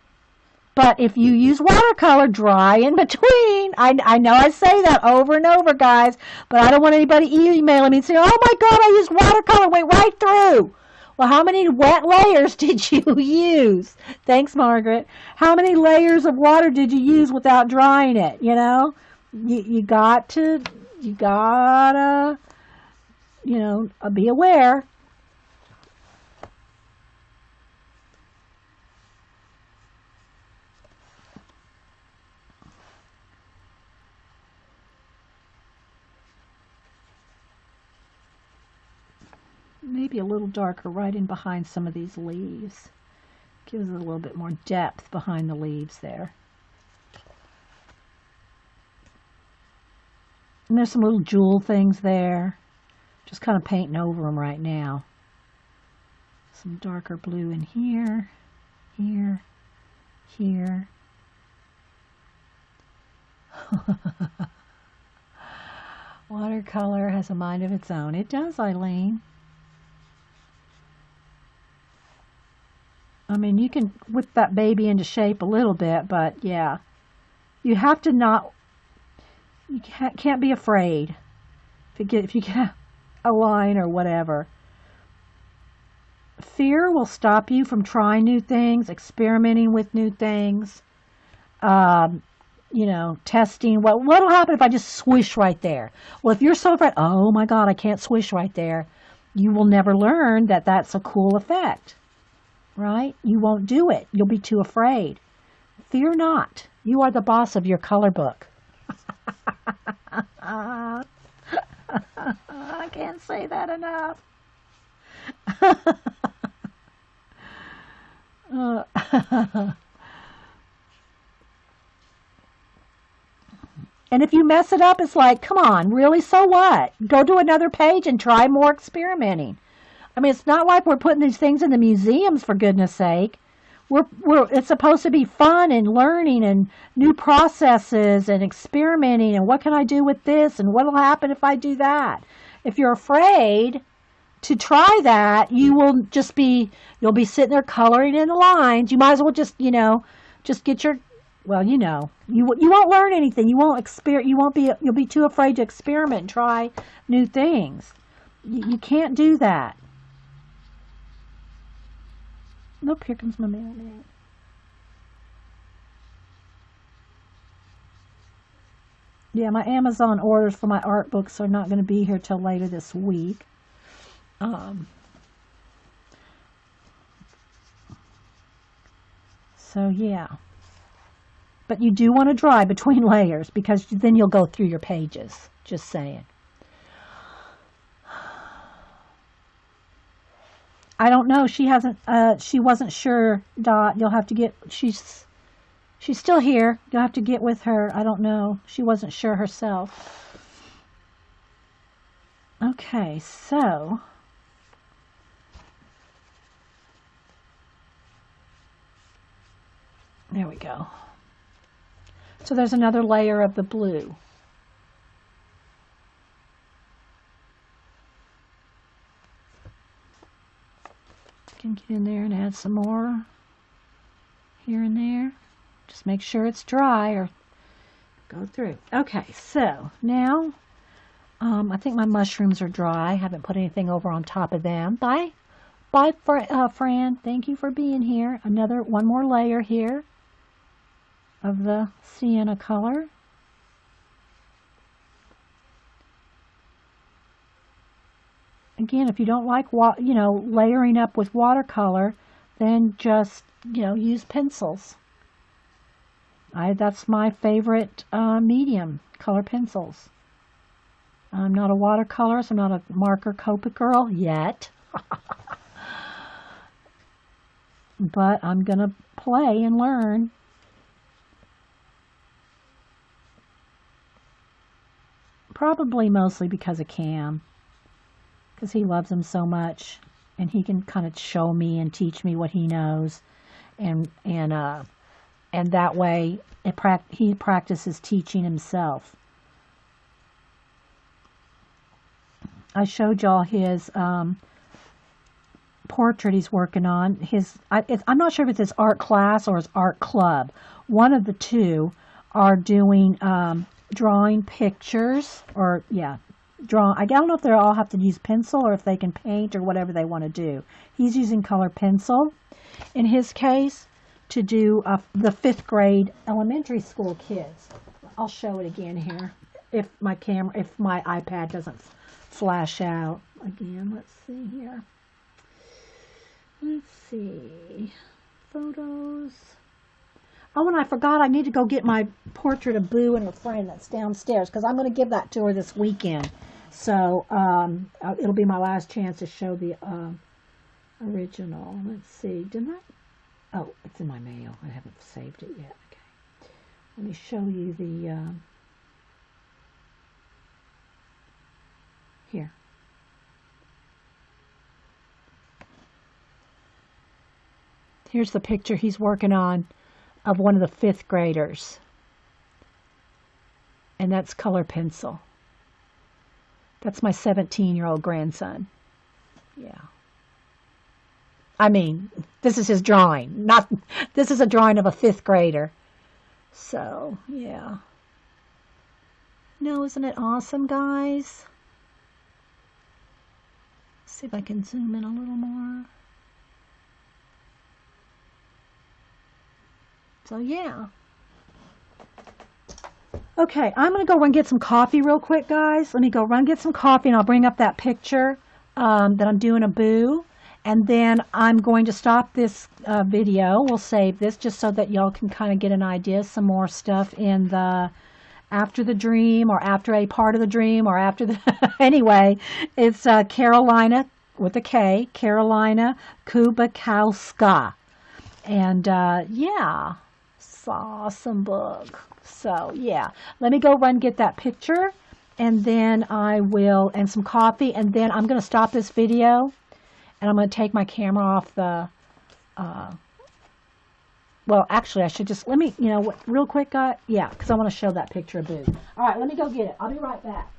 But if you use watercolor, dry in between. I know I say that over and over, guys, but I don't want anybody emailing me and saying, oh my God, I used watercolor, went right through. Well, how many wet layers did you use? Thanks, Margaret. How many layers of water did you use without drying it? You know, you gotta, be aware. Maybe a little darker right in behind some of these leaves. Gives it a little bit more depth behind the leaves there. And there's some little jewel things there. Just kind of painting over them right now. Some darker blue in here, here, here. Watercolor has a mind of its own. It does, Eileen. I mean, you can whip that baby into shape a little bit, but yeah. You have to not, you can't be afraid if you get a line or whatever. Fear will stop you from trying new things, experimenting with new things, testing. What'll happen if I just swish right there? Well, if you're so afraid, oh my God, I can't swish right there, you will never learn that that's a cool effect, right? You won't do it. You'll be too afraid. Fear not. You are the boss of your color book. I can't say that enough. And if you mess it up, it's like, come on, really, so what? Go to another page and try more experimenting. I mean, it's not like we're putting these things in the museums, for goodness sake. It's supposed to be fun and learning and new processes and experimenting and what can I do with this and what will happen if I do that. If you're afraid to try that, you'll be sitting there coloring in the lines. You might as well just get your, you won't learn anything. You won't you'll be too afraid to experiment and try new things. You can't do that. Nope, here comes my mailman. Yeah, my Amazon orders for my art books are not going to be here till later this week. So yeah. But you do want to dry between layers because then you'll go through your pages. Just saying. I don't know. She wasn't sure, Dot. You'll have to get, she's still here. You'll have to get with her. I don't know. She wasn't sure herself. Okay, so. There we go. So there's another layer of the blue. Can get in there and add some more here and there. Just make sure it's dry or go through. Okay, so now I think my mushrooms are dry. I haven't put anything over on top of them. Bye, Fran. Thank you for being here. One more layer here of the sienna color. Again, if you don't like, layering up with watercolor, then just, use pencils. That's my favorite medium, color pencils. I'm not a watercolorist. I'm not a marker Copic girl yet. But I'm going to play and learn. Probably mostly because of Cam. Because he loves him so much, and he can kind of show me and teach me what he knows, and that way he practices teaching himself. I showed y'all his portrait he's working on. I'm not sure if it's his art class or his art club. One of the two are doing drawing pictures, or yeah. draw. I don't know if they all have to use pencil or if they can paint or whatever they want to do. He's using color pencil in his case to do the 5th grade elementary school kids. I'll show it again here if my iPad doesn't flash out again. Let's see here. Let's see. Photos. Oh, and I forgot I need to go get my portrait of Boo and her friend that's downstairs because I'm going to give that to her this weekend. So it'll be my last chance to show the original. Let's see. Didn't I? Oh, it's in my mail. I haven't saved it yet. Okay. Let me show you the... here. Here's the picture he's working on of one of the 5th graders. And that's color pencil. That's my 17-year-old grandson. Yeah. I mean, this is his drawing. This is a drawing of a 5th grader. So, yeah. No, isn't it awesome, guys? Let's see if I can zoom in a little more. So, yeah. Okay, I'm going to go run and get some coffee real quick, guys. Let me go run and get some coffee, and I'll bring up that picture that I'm doing a Boo. And then I'm going to stop this video. We'll save this just so that y'all can kind of get an idea. Some more stuff in the after the dream or after a part of the dream or after the... Anyway, it's Karolina with a K, Karolina Kubikowska. And yeah, it's an awesome book. So yeah, let me go run and get that picture. And then I will, and some coffee. And then I'm going to stop this video. And I'm going to take my camera off the, well, actually, I should just, let me, you know what, real quick, yeah, because I want to show that picture of Boo. All right, let me go get it. I'll be right back.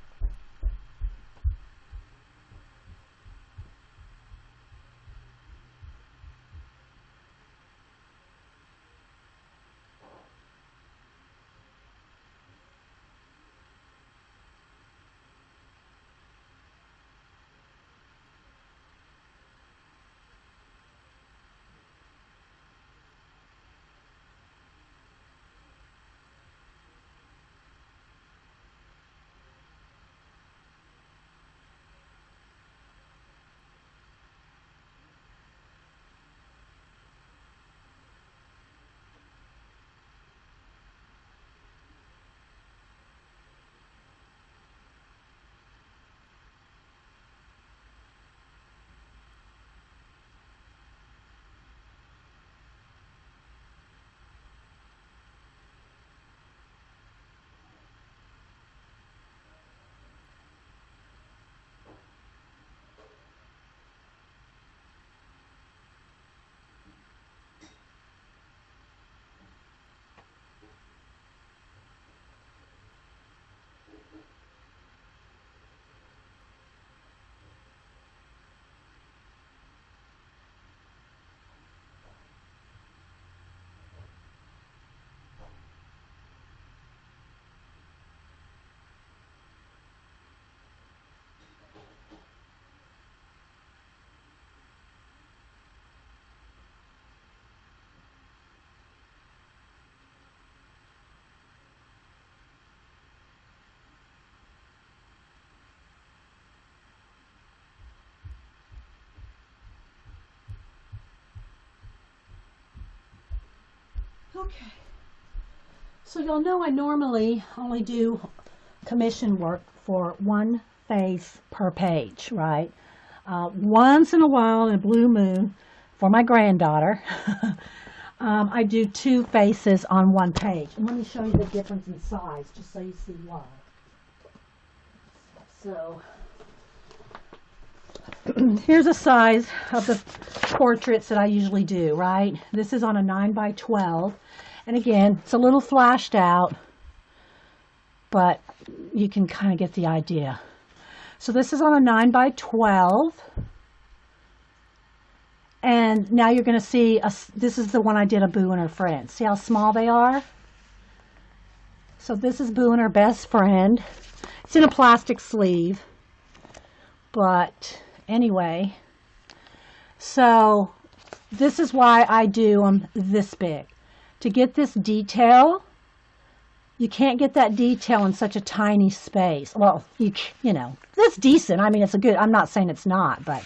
Okay, so y'all know I normally only do commission work for one face per page, right? Once in a while, in a blue moon, for my granddaughter, I do 2 faces on one page. And let me show you the difference in size, just so you see why. So, here's a size of the portraits that I usually do, right? This is on a 9x12. And again, it's a little flashed out, but you can kind of get the idea. So this is on a 9x12. And now you're going to see, this is the one I did of Boo and her friends. See how small they are? So this is Boo and her best friend. It's in a plastic sleeve. But anyway, so this is why I do them this big. To get this detail, you can't get that detail in such a tiny space. Well, you know, that's decent. I mean, it's a good, I'm not saying it's not, but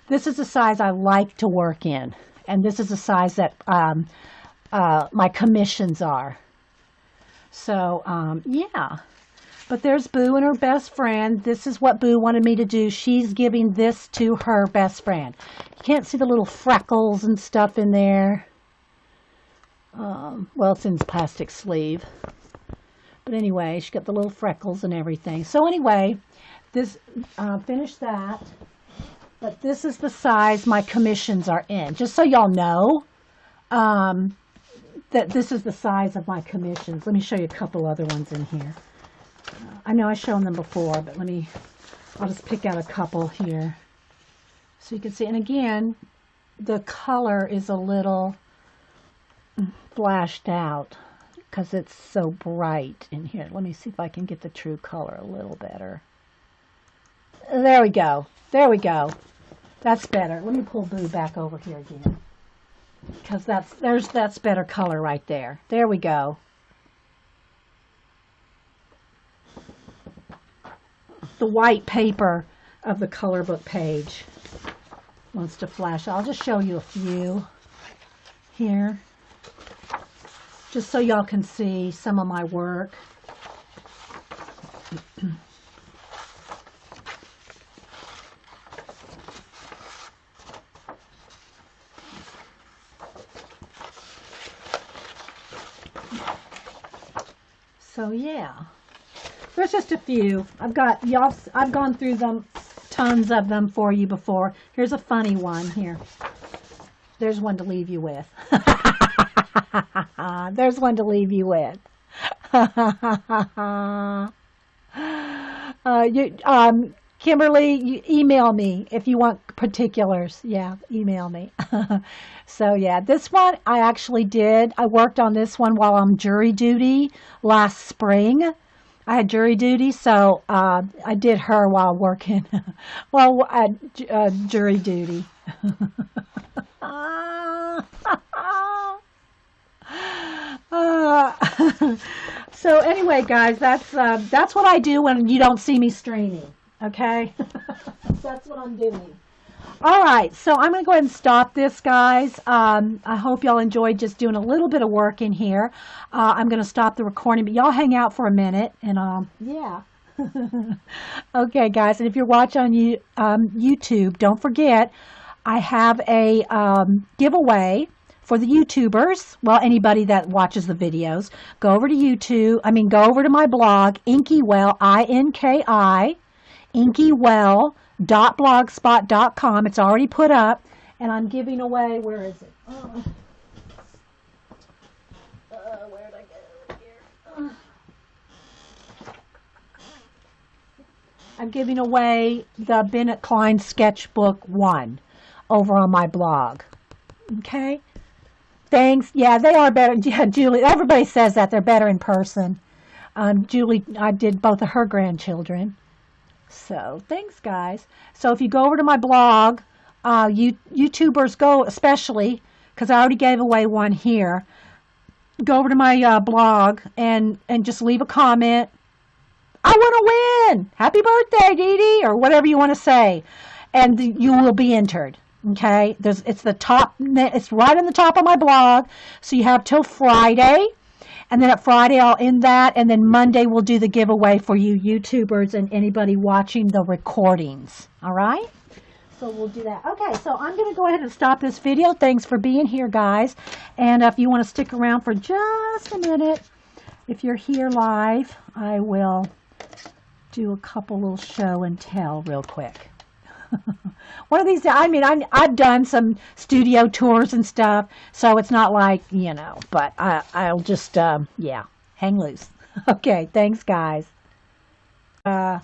this is the size I like to work in. And this is the size that my commissions are. So, yeah. But there's Boo and her best friend. This is what Boo wanted me to do. She's giving this to her best friend. You can't see the little freckles and stuff in there. Well, it's in plastic sleeve. But anyway, she got the little freckles and everything. So anyway, this finished that. But this is the size my commissions are in. Just so y'all know that this is the size of my commissions. Let me show you a couple other ones in here. I know I've shown them before, but I'll just pick out a couple here so you can see. And again, the color is a little flashed out because it's so bright in here. Let me see if I can get the true color a little better. There we go. There we go. That's better. Let me pull Boo back over here again because that's better color right there. There we go. The white paper of the color book page wants to flash. I'll just show you a few here just so y'all can see some of my work. So yeah. There's just a few. I've gone through them, tons of them for you before. Here's a funny one here. There's one to leave you with. There's one to leave you with. Kimberly, you email me if you want particulars. Yeah, email me. So yeah, this one I actually did. I worked on this one while on jury duty last spring. I had jury duty, so I did her while working, while at jury duty. So anyway, guys, that's what I do when you don't see me streaming. Okay, that's what I'm doing. All right, so I'm going to go ahead and stop this, guys. I hope y'all enjoyed just doing a little bit of work in here. I'm going to stop the recording, but y'all hang out for a minute, and yeah. Okay, guys, and if you're watching on YouTube, don't forget, I have a giveaway for the YouTubers. Well, anybody that watches the videos, go over to YouTube. Go over to my blog, Inkywell, I-N-K-I, Inkeywell.blogspot.com. It's already put up, and I'm giving away, where is it? Where'd I go here? I'm giving away the Bennett Klein Sketchbook 1 over on my blog. Okay? Thanks. Yeah, they are better. Yeah, Julie, everybody says that. They're better in person. Julie, I did both of her grandchildren. So, thanks, guys. So, if you go over to my blog, YouTubers go, especially, because I already gave away one here, go over to my blog and just leave a comment. I want to win! Happy birthday, Dee Dee! Or whatever you want to say. And you will be entered. Okay? It's right on the top of my blog. So, you have till Friday. And then at Friday, I'll end that. And then Monday, we'll do the giveaway for you YouTubers and anybody watching the recordings. All right? So we'll do that. Okay, so I'm going to go ahead and stop this video. Thanks for being here, guys. And if you want to stick around for just a minute, if you're here live, I will do a couple little show and tell real quick. One of these, I've done some studio tours and stuff, so it's not like, but I'll just, yeah, hang loose. Okay, thanks, guys. So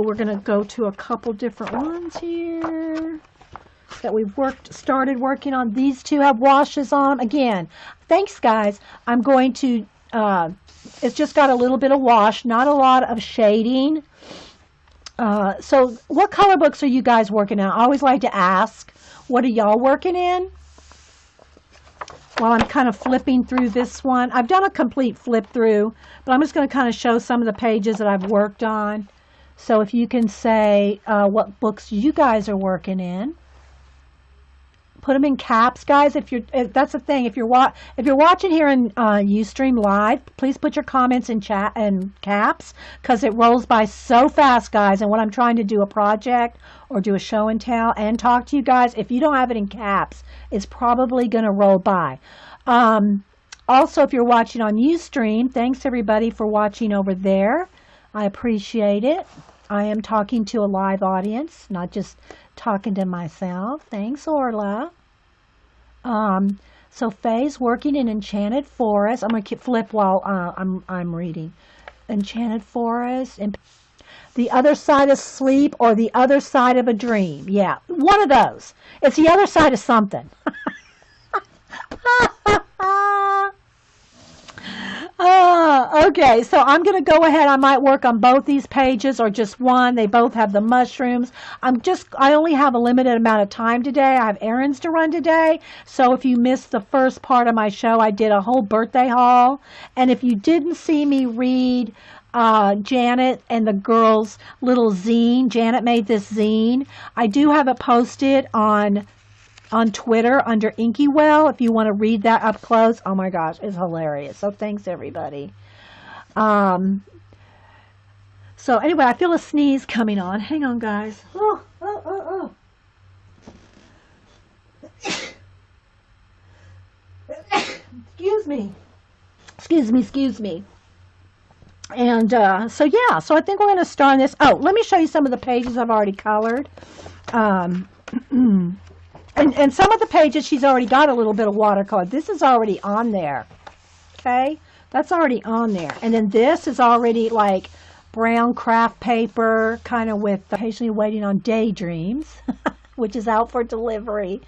we're going to go to a couple different ones here that we've started working on. These two have washes on. Again, thanks, guys. I'm going to It's just got a little bit of wash, not a lot of shading. So what color books are you guys working on? I always like to ask, what are y'all working in? While I'm kind of flipping through this one. I've done a complete flip through, but I'm just going to kind of show some of the pages that I've worked on. So if you can say what books you guys are working in. Put them in caps, guys. That's the thing. If you're watching here in Ustream Live, please put your comments in chat and caps, because it rolls by so fast, guys. And when I'm trying to do a project or do a show and tell and talk to you guys, if you don't have it in caps, it's probably going to roll by. Also, if you're watching on Ustream, thanks everybody for watching over there. I appreciate it. I am talking to a live audience, not just talking to myself. Thanks, Orla. So Faye's working in Enchanted Forest. I'm going to flip while I'm reading. Enchanted Forest, and The Other Side of Sleep, or The Other Side of a Dream. Yeah, one of those. It's the other side of something. Okay, so I'm going to go ahead. I might work on both these pages or just one. They both have the mushrooms. I only have a limited amount of time today. I have errands to run today. So if you missed the first part of my show, I did a whole birthday haul. And if you didn't see me read Janet and the girls' little zine, Janet made this zine. I do have it posted on Twitter under Inky Well, if you want to read that up close. Oh my gosh, it's hilarious. So thanks everybody. So anyway, I feel a sneeze coming on. Hang on, guys. Excuse me. And so yeah, so I think we're going to start on this. Oh, let me show you some of the pages I've already colored. And some of the pages she's already got a little bit of watercolor. This is already on there. Okay? That's already on there. And then this is already like brown craft paper, kind of with patiently waiting on Daydreams, which is out for delivery.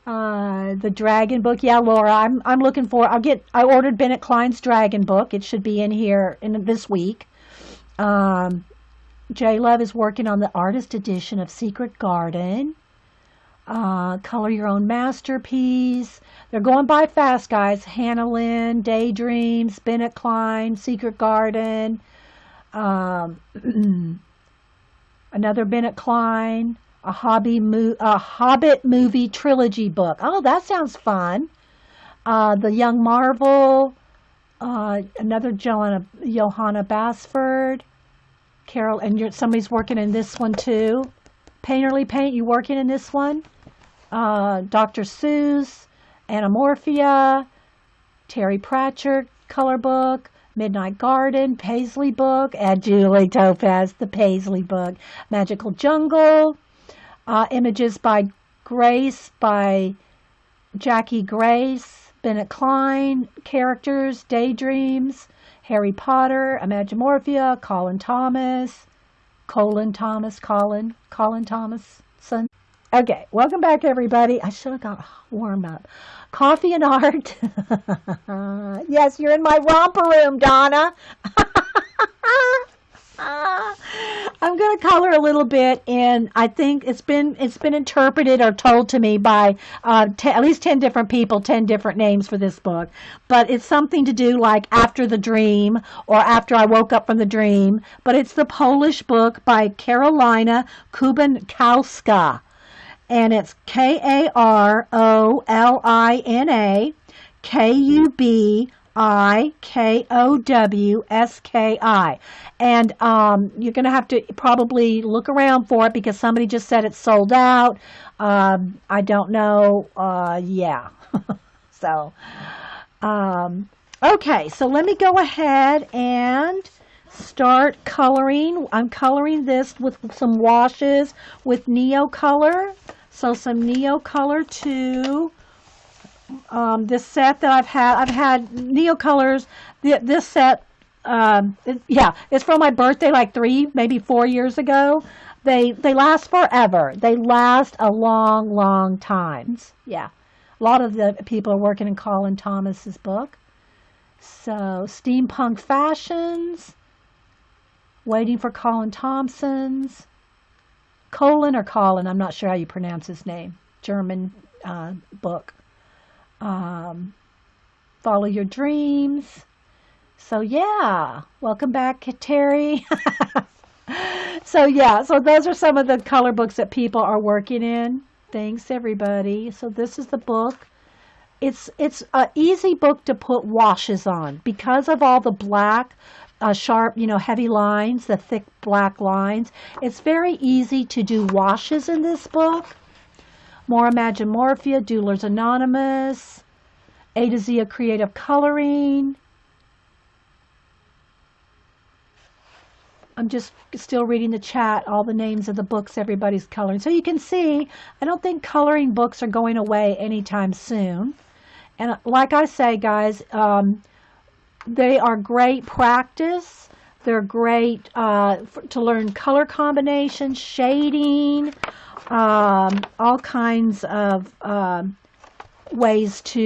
The Dragon book. Yeah, Laura, I'm looking for, I ordered Bennett Klein's Dragon book. It should be in here this week. J Love is working on the artist edition of Secret Garden. Color Your Own Masterpiece. They're going by fast, guys. Hannah Lynn, Daydreams, Bennett Klein, Secret Garden, another Bennett Klein, a Hobbit movie trilogy book. Oh, that sounds fun. The Young Marvel, another Johanna Basford, Carol, and somebody's working in this one too. Painterly Paint, you working in this one? Dr. Seuss, Anamorphia, Terry Pratchett, color book, Midnight Garden, Paisley book, and Julie Topaz, the Paisley book, Magical Jungle, images by Grace, by Jackie Grace, Bennett Klein, characters, Daydreams, Harry Potter, Imagimorphia, Colin Thomason. Okay, welcome back everybody. I should have got warm up. Coffee and Art. Yes, you're in my romper room, Donna. I'm going to color a little bit, and I think it's been interpreted or told to me by at least 10 different people, 10 different names for this book. But it's something to do like After the Dream or After I Woke Up from the Dream. But it's the Polish book by Karolina Kubikowska, and it's Karolina Kubikowski. And you're going to have to probably look around for it because somebody just said it's sold out. I don't know. Yeah. So, okay. So let me go ahead and start coloring. I'm coloring this with some washes with Neo Color. So some Neo Color too. This set that I've had Neo Colors. This set, it's from my birthday, like 3, maybe 4 years ago. They last forever. They last a long time. Yeah, a lot of the people are working in Colin Thomas's book. So, Steampunk Fashions, Waiting for Colin Thompson's, Colin or Colin, I'm not sure how you pronounce his name, German book. Follow Your Dreams. So yeah, welcome back, Terry. So yeah, so those are some of the color books that people are working in. Thanks everybody. So this is the book. It's an easy book to put washes on because of all the black, sharp, heavy lines, the thick black lines. It's very easy to do washes in this book. More Imagine Morphia, Doodlers Anonymous, A to Z of Creative Coloring. I'm just still reading the chat, all the names of the books everybody's coloring. So you can see, I don't think coloring books are going away anytime soon. And like I say, guys, they are great practice. They're great to learn color combinations, shading, all kinds of ways to